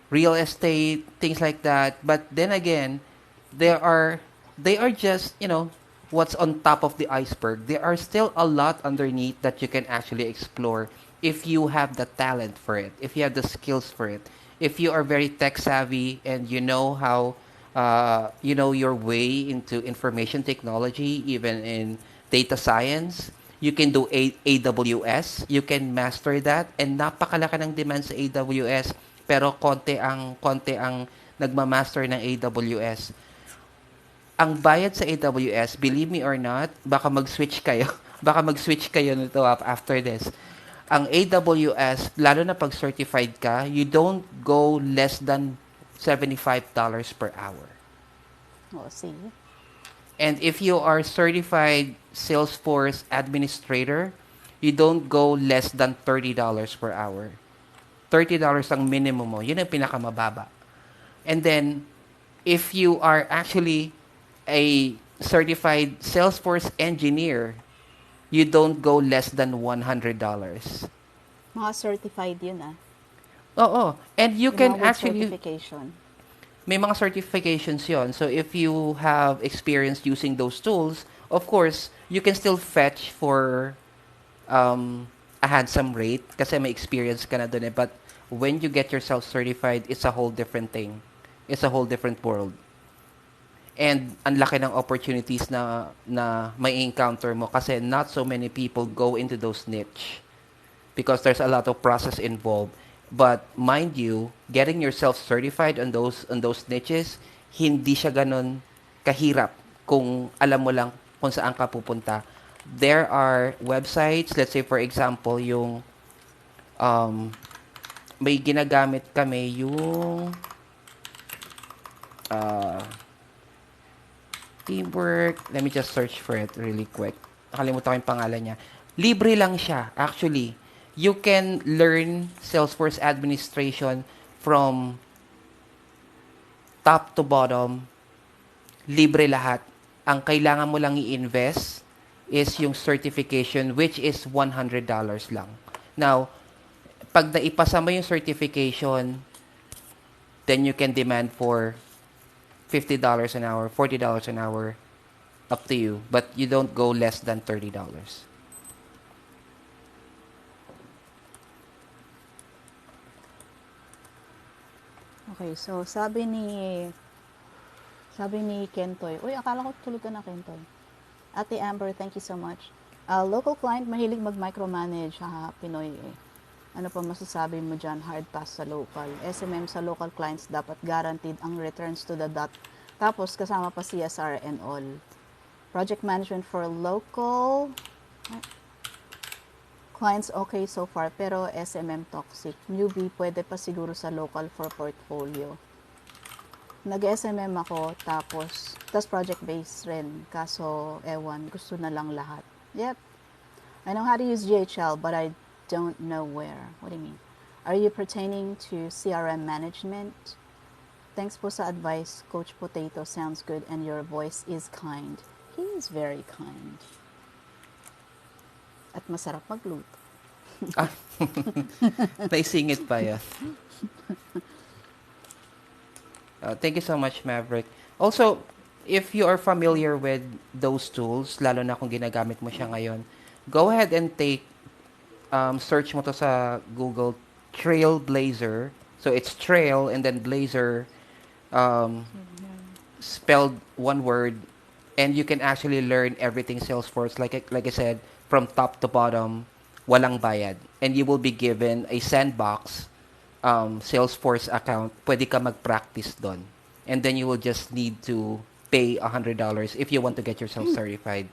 real estate, things like that. But then again, there are they are just what's on top of the iceberg. There are still a lot underneath that you can actually explore if you have the talent for it, if you have the skills for it, if you are very tech savvy and you know how you know your way into information technology, even in data science. You can do AWS, you can master that, and napakalaki ng demand sa AWS, pero konti ang nagma-master ng AWS. Ang bayad sa AWS, believe me or not, baka mag-switch kayo. Baka mag-switch kayo nito after this. Ang AWS, lalo na pag certified ka, you don't go less than $75 per hour. We'll see. And if you are certified Salesforce administrator, you don't go less than $30 per hour. $30 ang minimum mo. Yun ang pinakamababa. And then, if you are actually a certified Salesforce engineer, you don't go less than $100. Mga certified yun ah. Oo. And you Yung can mga with actually, certification. may mga certifications yon. So if you have experience using those tools, of course, you can still fetch for a handsome rate kasi may experience ka na dun eh. But when you get yourself certified, it's a whole different thing. It's a whole different world. And ang laki ng opportunities na may encounter mo kasi not so many people go into those niche because there's a lot of process involved. But mind you, getting yourself certified on those niches, hindi siya ganun kahirap kung alam mo lang kung saan ka pupunta. There are websites, let's say for example, yung um, may ginagamit kami yung uh, teamwork. Let me just search for it really quick. Nakalimutan ko yung pangalan niya. Libre lang siya, actually. You can learn Salesforce administration from top to bottom. Libre lahat. Ang kailangan mo lang i-invest is yung certification, which is $100 lang. Now, pag naipasa mo yung certification, then you can demand for $50 an hour, $40 an hour, up to you. But you don't go less than $30. Okay, so sabi ni Kentoy, uy, akala ko tulog ka na, Kentoy. Ate Amber, thank you so much. Local client, mahilig mag-micromanage, Pinoy eh. Ano pa masasabi mo dyan? Hard pass sa local. SMM sa local clients dapat guaranteed ang returns to the dot. Tapos kasama pa CSR and all. Project management for local clients okay so far, pero SMM toxic. Newbie pwede pa siguro sa local for portfolio. Nag-SMM ako, tapos project-based rin. Kaso, ewan, gusto na lang lahat. Yep. I know how to use GHL, but I don't know where. What do you mean? Are you pertaining to CRM management? Thanks po sa advice. Coach Potato sounds good and your voice is kind. He is very kind. At masarap magluto. Ah, naisingit pa yan. Thank you so much, Maverick. Also, if you are familiar with those tools, lalo na kung ginagamit mo siya ngayon, go ahead and search mo to sa Google, Trailblazer. So, it's Trail and then Blazer, um, spelled one word, and you can actually learn everything Salesforce. Like I said, from top to bottom, walang bayad. And you will be given a sandbox Salesforce account, pwede ka mag-practice doon. And then you will just need to pay $100 if you want to get yourself certified.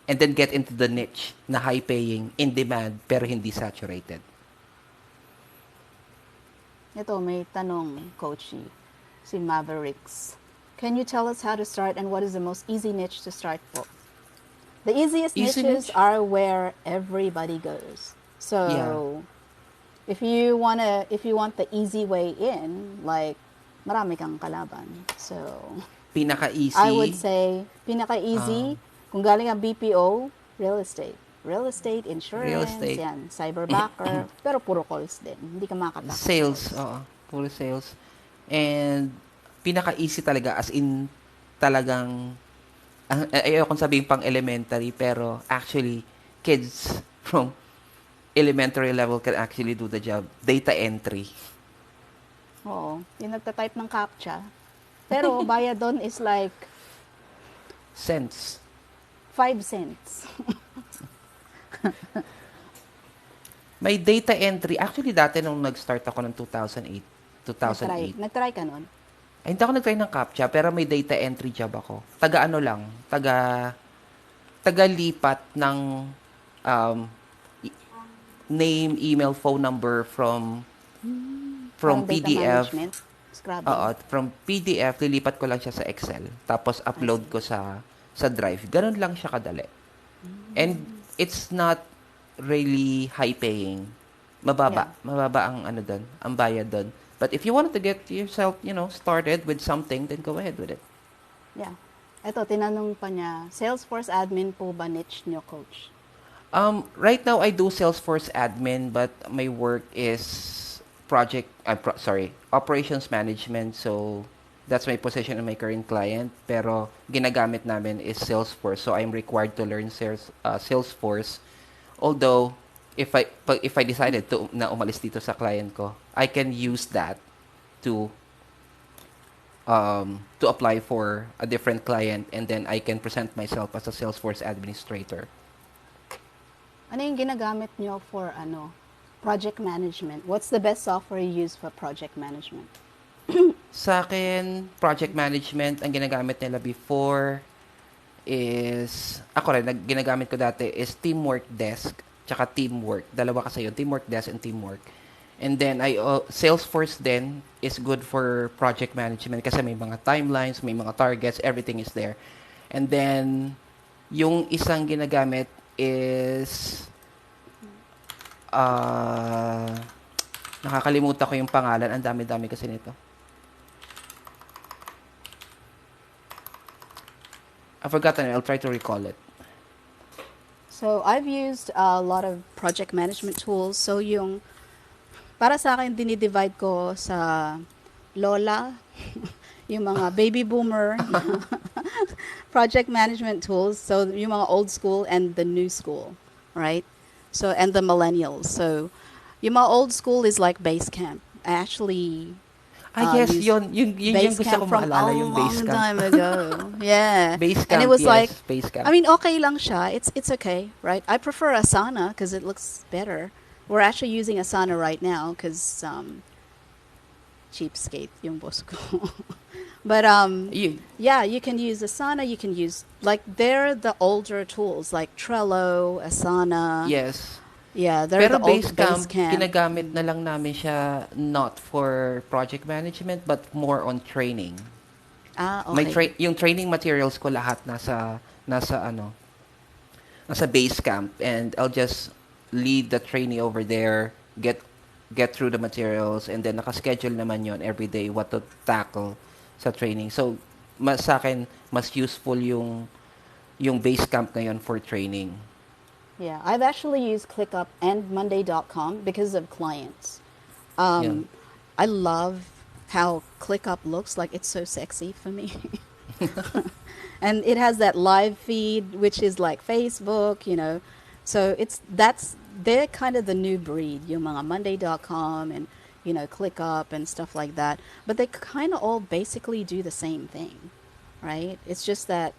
And then get into the niche na high-paying, in-demand, pero hindi saturated. Ito, may tanong, Coachy. Si Mavericks. Can you tell us how to start and what is the most easy niche to start po? The easiest Easy niches niche? are where everybody goes. So, Yeah. if you want the easy way in, like marami kang kalaban. So, Pinaka-easy. I would say pinaka-easy kung galing ang BPO, real estate. Real estate, insurance, estate. yan, cyberbacker, pero puro calls din. Hindi ka makakatakot. Sales, oo. Puro sales. And pinaka-easy talaga as in talagang ayokong sabihin pang elementary pero actually kids from elementary level can actually do the job. Data entry. Oo, yung nagta-type ng CAPTCHA. Pero bayad doon is like Cents. 5 cents. May data entry. Actually, dati nung nag-start ako ng 2008. Nag-try ka nun? Ay, hindi ako nag-try ng CAPTCHA, pero may data entry job ako. Taga ano lang, taga-lipat ng name, email, phone number from Parang data PDF. management, scrubbing. Oo, from PDF, lilipat ko lang siya sa Excel. Tapos upload ko sa sa Drive. Ganun lang siya kadali. And it's not really high paying. Yeah. Mababa ang ano doon, ang bayad doon. But if you wanted to get yourself, started with something, then go ahead with it. Yeah. Eto, tinanong pa niya, Salesforce admin po ba niche nyo, coach? Right now I do Salesforce admin, but my work is operations management. So that's my position in my current client. Pero ginagamit namin is Salesforce. So I'm required to learn Salesforce. Although if I decided na umalis dito sa client ko, I can use that to to apply for a different client, and then I can present myself as a Salesforce administrator. Ano yung ginagamit nyo for project management? What's the best software you use for project management? Sa akin, project management, ang ginagamit nila before is, ako rin, ginagamit ko dati is Teamwork Desk, tsaka Teamwork. Dalawa kasi yun, Teamwork Desk and Teamwork. And then, Salesforce then is good for project management kasi may mga timelines, may mga targets, everything is there. And then, yung isang ginagamit is, nakakalimutan ko yung pangalan. Ang dami-dami kasi nito. I've forgotten it. I'll try to recall it. So, I've used a lot of project management tools. So, para sa akin, dinidivide ko sa lola, yung mga baby boomer project management tools. So, yung mga old school and the new school, right? So, and the millennials. So, yung mga old school is like Basecamp. I actually Yes, used yun yung gusto ko from maalala, a yung long Basecamp. time ago. Yeah. Basecamp, And it was yes, like, Basecamp. I mean, okay lang siya. It's okay, right? I prefer Asana because it looks better. We're actually using Asana right now because cheapskate yung boss ko. But yeah, you can use Asana. You can use they're the older tools like Trello, Asana. Yes. Yeah, they're Pero the old Basecamp, Basecamp. ginagamit na lang namin siya not for project management but more on training. Okay. Yung training materials ko lahat nasa Basecamp, and I'll just lead the trainee over there, get through the materials, and then naka-schedule naman yon every day what to tackle sa training. So sa akin mas useful yung Basecamp ngayon for training. Yeah, I've actually used ClickUp and Monday.com because of clients. Yeah. I love how ClickUp looks. Like, it's so sexy for me. And it has that live feed, which is like Facebook, So they're kind of the new breed, yung mga Monday.com and, ClickUp and stuff like that. But they kind of all basically do the same thing, right? It's just that,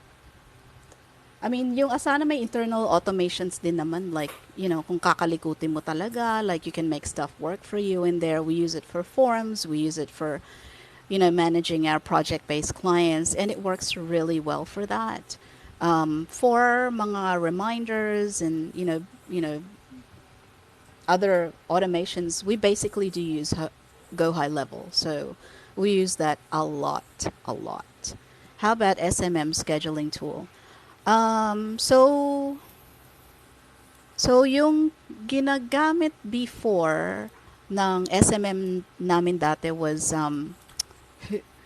I mean, yung Asana may internal automations din naman, like, kung kakalikutin mo talaga, like you can make stuff work for you in there. We use it for forums, we use it for, managing our project-based clients, and it works really well for that. For mga reminders and, other automations, we basically do use Go High Level. So we use that a lot. How about SMM scheduling tool? So yung ginagamit before ng SMM namin dati was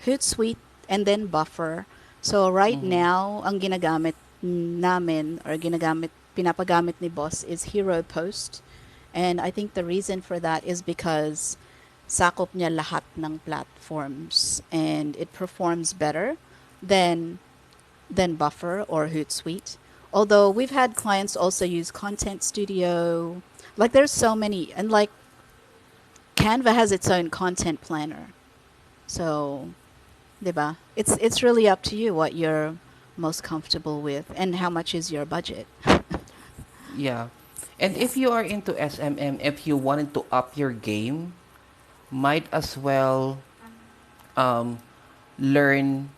Hootsuite and then Buffer. So right now, ang ginagamit namin or pinapagamit ni boss is Hero Post. And I think the reason for that is because sakop niya lahat ng platforms and it performs better than Buffer or Hootsuite. Although we've had clients also use Content Studio. Like, there's so many. And like, Canva has its own content planner. So, diba? It's really up to you what you're most comfortable with and how much is your budget. Yeah. And if you are into SMM, if you wanted to up your game, might as well learn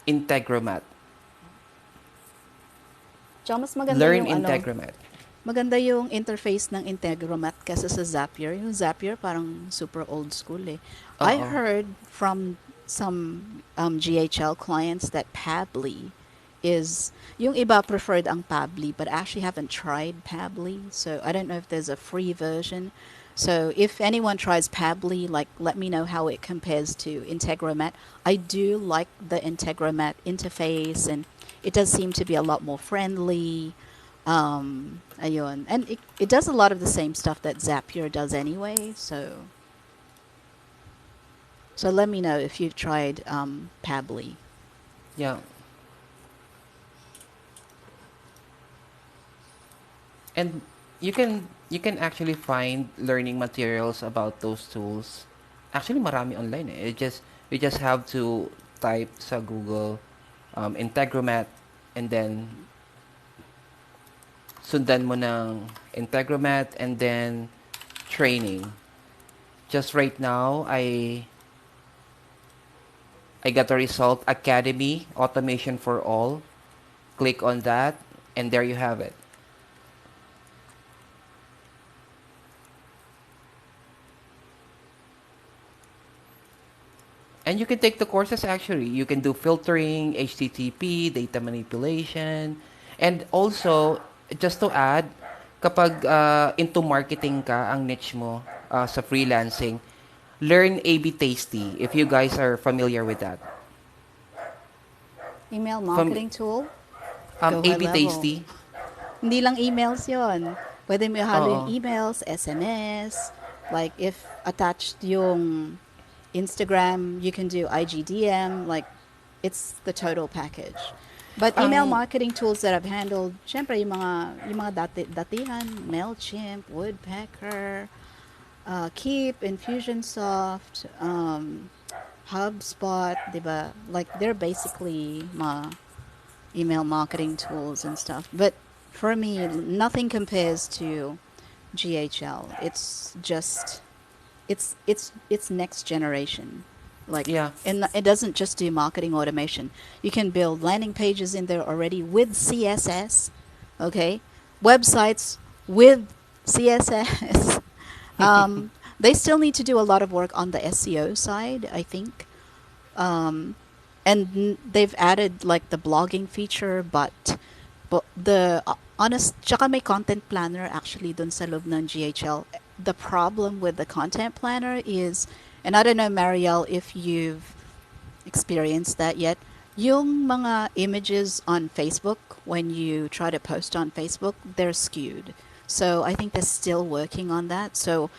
Integromat. Tsaka mas maganda Learn yung Integromat. maganda yung interface ng Integromat kasi sa Zapier. Yung Zapier parang super old school eh. I heard from some GHL clients that Pabbly is yung iba preferred ang Pably, but I actually haven't tried Pably, so I don't know if there's a free version. So if anyone tries Pably, like let me know how it compares to Integromat. I do like the Integromat interface, and it does seem to be a lot more friendly. Ayun. And it does a lot of the same stuff that Zapier does anyway, so let me know if you've tried Pably. Yeah. And you can actually find learning materials about those tools. Actually, marami online eh. You just have to type sa Google Integromat, and then sundan mo ng Integromat and then training. Just right now, I got a result, Academy Automation for All. Click on that, and there you have it. And you can take the courses actually. You can do filtering, HTTP, data manipulation. And also, just to add, kapag into marketing ka, ang niche mo sa freelancing, learn A/B Tasty if you guys are familiar with that. Email From marketing tool, go high A/B level. Tasty. Hindi lang emails yon. Pwede mo ihalo yung Oo. emails, SMS, like if attached yung Instagram, you can do IGDM, like it's the total package. But email Ang marketing tools that I've handled, syempre yung mga datihan, MailChimp, Woodpecker, Keep, Infusionsoft, HubSpot, diba? Like they're basically my email marketing tools and stuff. But for me, nothing compares to GHL. It's just it's next generation. Like, yeah. and it doesn't just do marketing automation. You can build landing pages in there already with CSS, okay? Websites with CSS. They still need to do a lot of work on the SEO side, I think. Um, and they've added like the blogging feature, but the honest, tsaka may content planner actually dun sa loob ng GHL. The problem with the content planner is, and I don't know, Marielle, if you've experienced that yet, yung mga images on Facebook, when you try to post on Facebook, they're skewed. So I think they're still working on that. So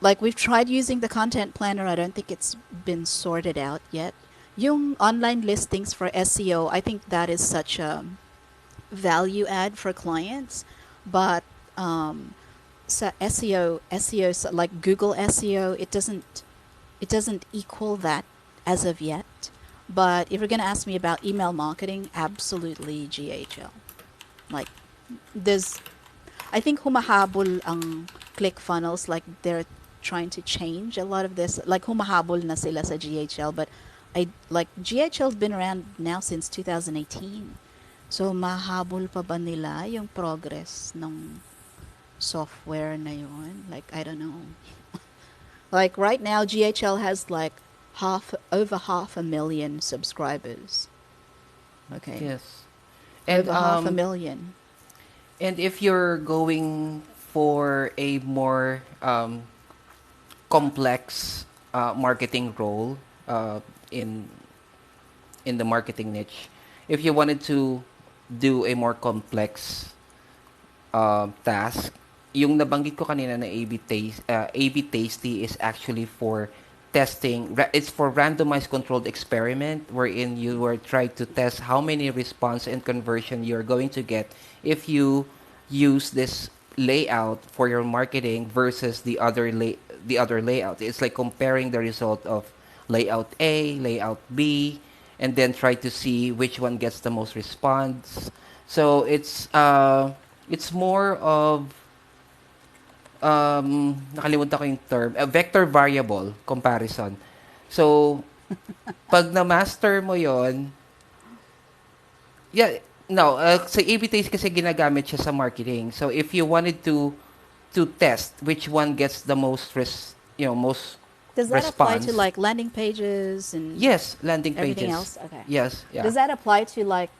like we've tried using the content planner, I don't think it's been sorted out yet. Yung online listings for SEO, I think that is such a value add for clients, but so SEO like Google SEO, it doesn't equal that as of yet. But if you're gonna ask me about email marketing, absolutely GHL. Like there's, I think humahabol ang ClickFunnels, like they're trying to change a lot of this. Like humahabol na sila sa GHL, but I like GHL's been around now since 2018. So mahabol pa ba nila yung progress ng software na yun? Like I don't know. Like right now GHL has like over half a million subscribers. Okay. Yes. And Over half a million. and if you're going for a more complex marketing role in the marketing niche, if you wanted to do a more complex task, yung nabanggit ko kanina na A/B Tasty is actually for testing. It's for randomized controlled experiment wherein you were trying to test how many response and conversion you're going to get if you use this layout for your marketing versus the other layout. It's like comparing the result of layout A, layout B, and then try to see which one gets the most response. So it's more of nakalimutan ko yung term, a vector variable comparison. So, pag na-master mo yon, yeah, no, sa A/B test kasi ginagamit siya sa marketing. So, if you wanted to test which one gets the most most Does that apply to response. like landing pages and Yes, landing everything pages. else? Okay. Yes, yeah. Does that apply to like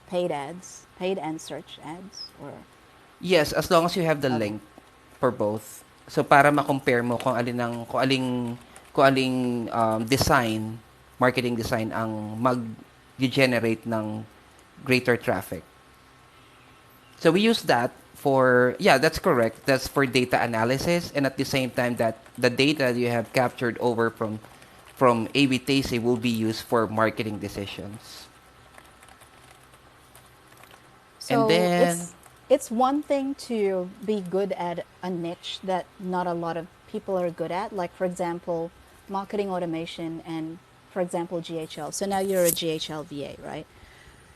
paid ads, paid and search ads, or Yes, as long as you have the okay? link for both. So para ma-compare mo kung aling design, marketing design ang mag-generate ng greater traffic. So we use that for, yeah, that's correct. That's for data analysis, and at the same time that the data you have captured over from A/B testing will be used for marketing decisions. And So then it's one thing to be good at a niche that not a lot of people are good at, like for example, marketing automation and for example GHL. So now you're a GHL VA, right?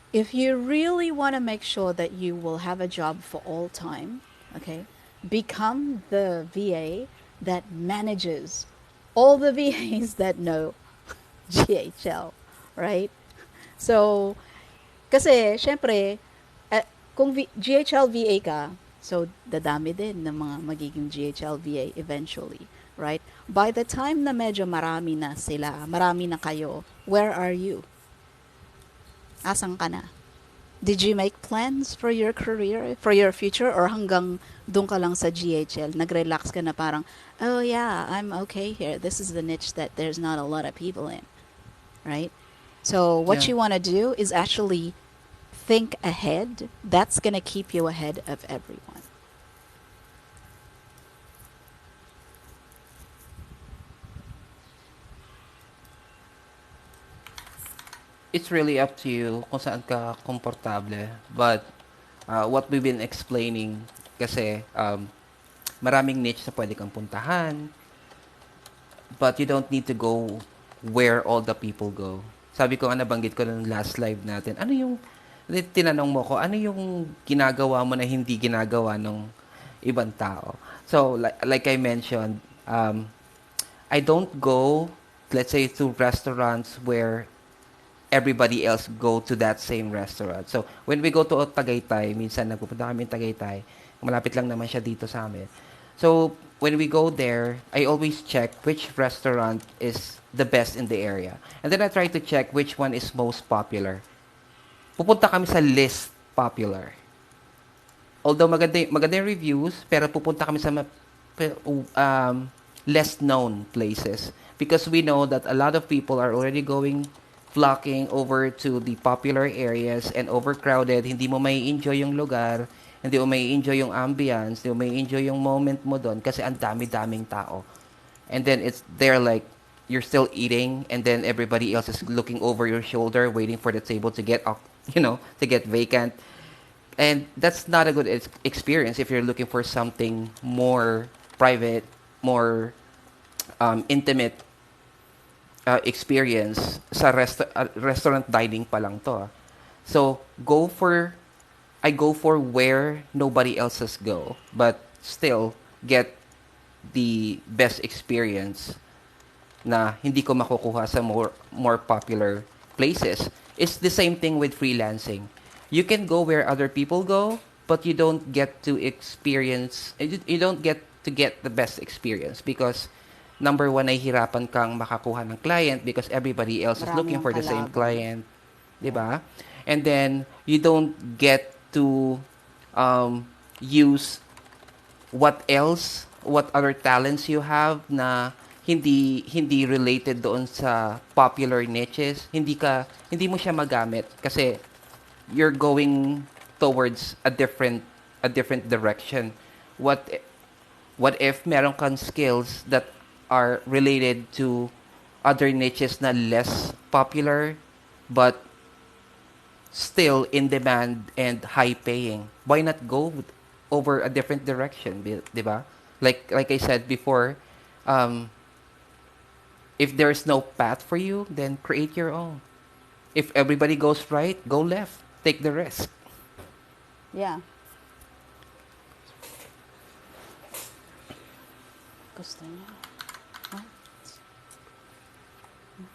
If you really want to make sure that you will have a job for all time, okay, become the VA that manages all the VAs that know GHL, right? So, kasi, syempre, kung GHL VA ka, so dadami din ng mga magiging GHL VA eventually, right? By the time na medyo marami na sila, marami na kayo, where are you? Asan ka na? Did you make plans for your career, for your future, or hanggang doon ka lang sa GHL, nag-relax ka na parang, oh yeah, I'm okay here. This is the niche that there's not a lot of people in, right? So what yeah, you want to do is actually think ahead. That's going to keep you ahead of everyone. it's really up to you kung saan ka komportable. But what we've been explaining kasi maraming niche na pwede kang puntahan, but you don't need to go where all the people go. Sabi ko nga nabanggit ko ng last live natin, ano yung tinanong mo ko, ano yung ginagawa mo na hindi ginagawa ng ibang tao? So like I mentioned, I don't go, let's say, to restaurants where everybody else go to that same restaurant. So, when we go to Tagaytay, minsan nagpupunta kami ng Tagaytay, malapit lang naman siya dito sa amin. So, when we go there, I always check which restaurant is the best in the area. And then I try to check which one is most popular. Pupunta kami sa least popular. Although maganda yung reviews, pero pupunta kami sa less known places because we know that a lot of people are already flocking over to the popular areas and overcrowded. Hindi mo may enjoy yung lugar, hindi mo may enjoy yung ambience, hindi mo may enjoy yung moment mo doon kasi ang dami-daming tao. And then it's there like you're still eating and then everybody else is looking over your shoulder waiting for the table to get up, to get vacant. And that's not a good experience if you're looking for something more private, more intimate experience sa restaurant dining pa lang to. So, I go for where nobody else's go, but still get the best experience na hindi ko makukuha sa more popular places. It's the same thing with freelancing. You can go where other people go, but you don't get to experience, you don't get the best experience because number one, nahihirapan kang makakuha ng client because everybody else is Marami looking yung for the same kalaban. client, 'di Yeah. ba? And then you don't get to use what other talents you have na hindi related doon sa popular niches. Hindi mo siya magamit kasi you're going towards a different direction. What what if meron kang skills that are related to other niches na less popular but still in demand and high paying? Why not go over a different direction, 'di ba? Like I said before, um, if there's no path for you, then create your own. If everybody goes right, go left. Take the risk. Yeah. Gusto niya. What?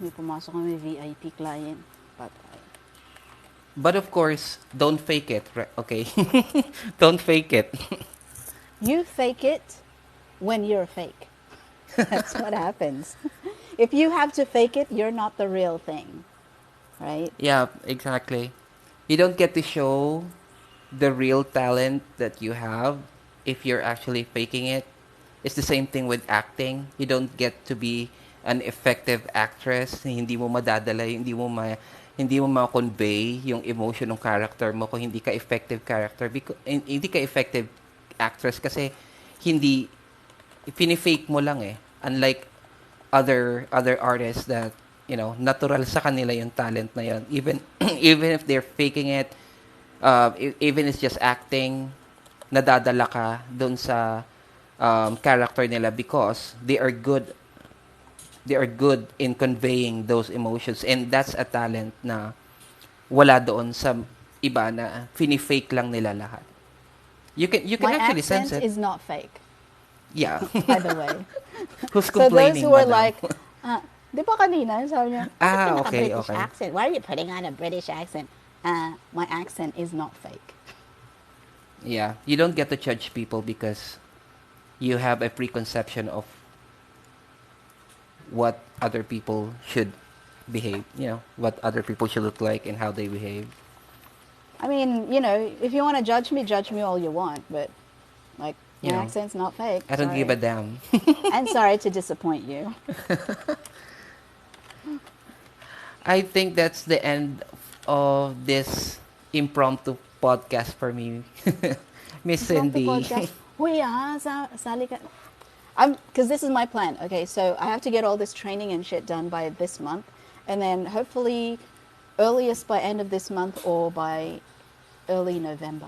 May pumasok kami VIP client. Patay. But of course, don't fake it, okay? Don't fake it. You fake it when you're fake. That's what happens. If you have to fake it, you're not the real thing, right? Yeah, exactly. You don't get to show the real talent that you have if you're actually faking it. It's the same thing with acting. You don't get to be an effective actress. Hindi mo madadala, hindi mo ma-convey yung emotion ng character mo kung hindi ka effective character because hindi ka effective actress kasi hindi pinifake mo lang eh. Unlike other artists that natural sa kanila yung talent na yun, even even if they're faking it, even it's just acting, nadadala ka doon sa character nila because they are good in conveying those emotions, and that's a talent na wala doon sa iba na fini-fake lang nila lahat. You can My actually sense accent it. is not fake, Yeah. by the way. Who's So those complaining, who are madam? like, di ba kanina, sabi niya, bakit ka Okay, naka-British okay. accent? Why are you putting on a British accent? My accent is not fake. Yeah, you don't get to judge people because you have a preconception of what other people should behave, what other people should look like and how they behave. I mean, if you want to judge me all you want, but like, You my know, accent's not fake. I don't give a Sorry. damn. I'm sorry to disappoint you. I think that's the end of this impromptu podcast for me, Miss Impromptu Cindy. podcast. Uy, sali ka. Because this is my plan. Okay, so I have to get all this training and shit done by this month, and then hopefully, earliest by end of this month or by early November.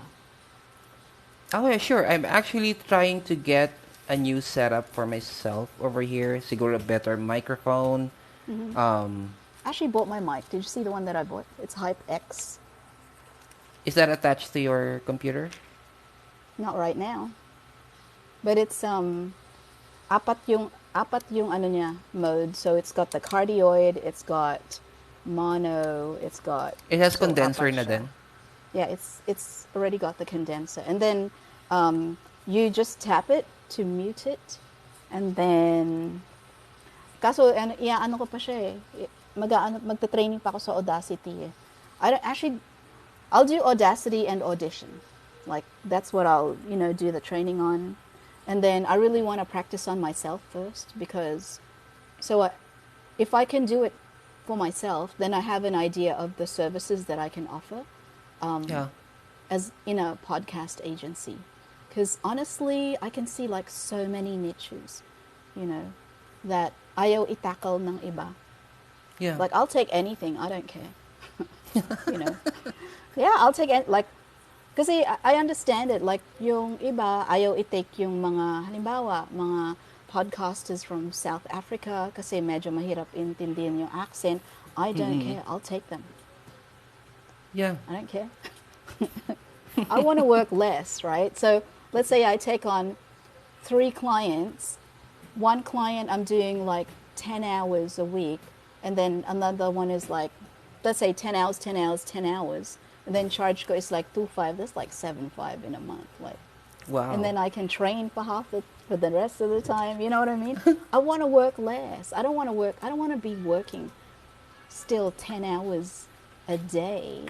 Oh yeah, sure. I'm actually trying to get a new setup for myself over here. Siguro a better microphone. Um, I actually bought my mic. Did you see the one that I bought? It's Hype X. is that attached to your computer? Not right now, but it's apat yung ano niya mode. So it's got the cardioid, it's got mono, it's got It has so condenser apat na siya. din. Yeah, it's already got the condenser, and then you just tap it to mute it, and then kaso ano ko pa siya eh. Magta-training pa ako sa Audacity eh. I don't actually I'll do Audacity and Audition. Like that's what I'll, do the training on. And then I really want to practice on myself first because if I can do it for myself, then I have an idea of the services that I can offer Yeah. as in a podcast agency. Because honestly, I can see like so many niches, that ayaw itakal ng iba. Yeah. Like I'll take anything, I don't care. you know. Yeah, I'll take it like kasi I understand it like yung iba ayaw i-take yung mga halimbawa mga podcasters from South Africa kasi medyo mahirap intindihin yung accent. I don't care. I'll take them. Yeah. I don't care. I want to work less, right? So let's say I take on 3 clients. One client I'm doing like 10 hours a week, and then another one is like, let's say 10 hours, 10 hours, 10 hours. And then charge is like 2.5. That's like 7.5 in a month. Like, Wow. and then I can train for the rest of the time. You know what I mean? I want to work less. I don't want to be working still 10 hours a day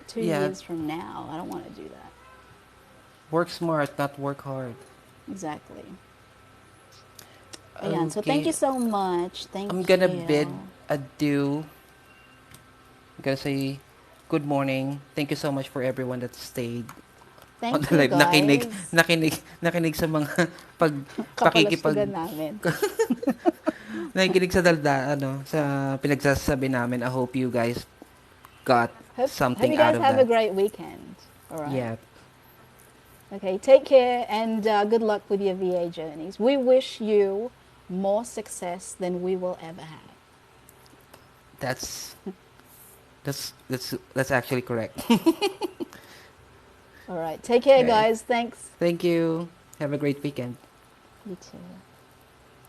2 Yeah. years from now. I don't want to do that. Work smart, not work hard. Exactly. Ayan. So thank Okay. you so much. Thank I'm you. gonna bid adieu. I'm gonna say good morning. Thank you so much for everyone that stayed on Thank the you live. Nakinig, guys. nakinig sa mga Kapalastugan namin. nakikinig sa sa pinagsasabi namin. I hope you guys got Hope something you guys out of have that. a great weekend. All right. Yeah. Okay, take care and good luck with your VA journeys. We wish you more success than we will ever have. That's that's actually correct. All right, take care, Okay. guys. Thanks. Thank you. Have a great weekend. You too.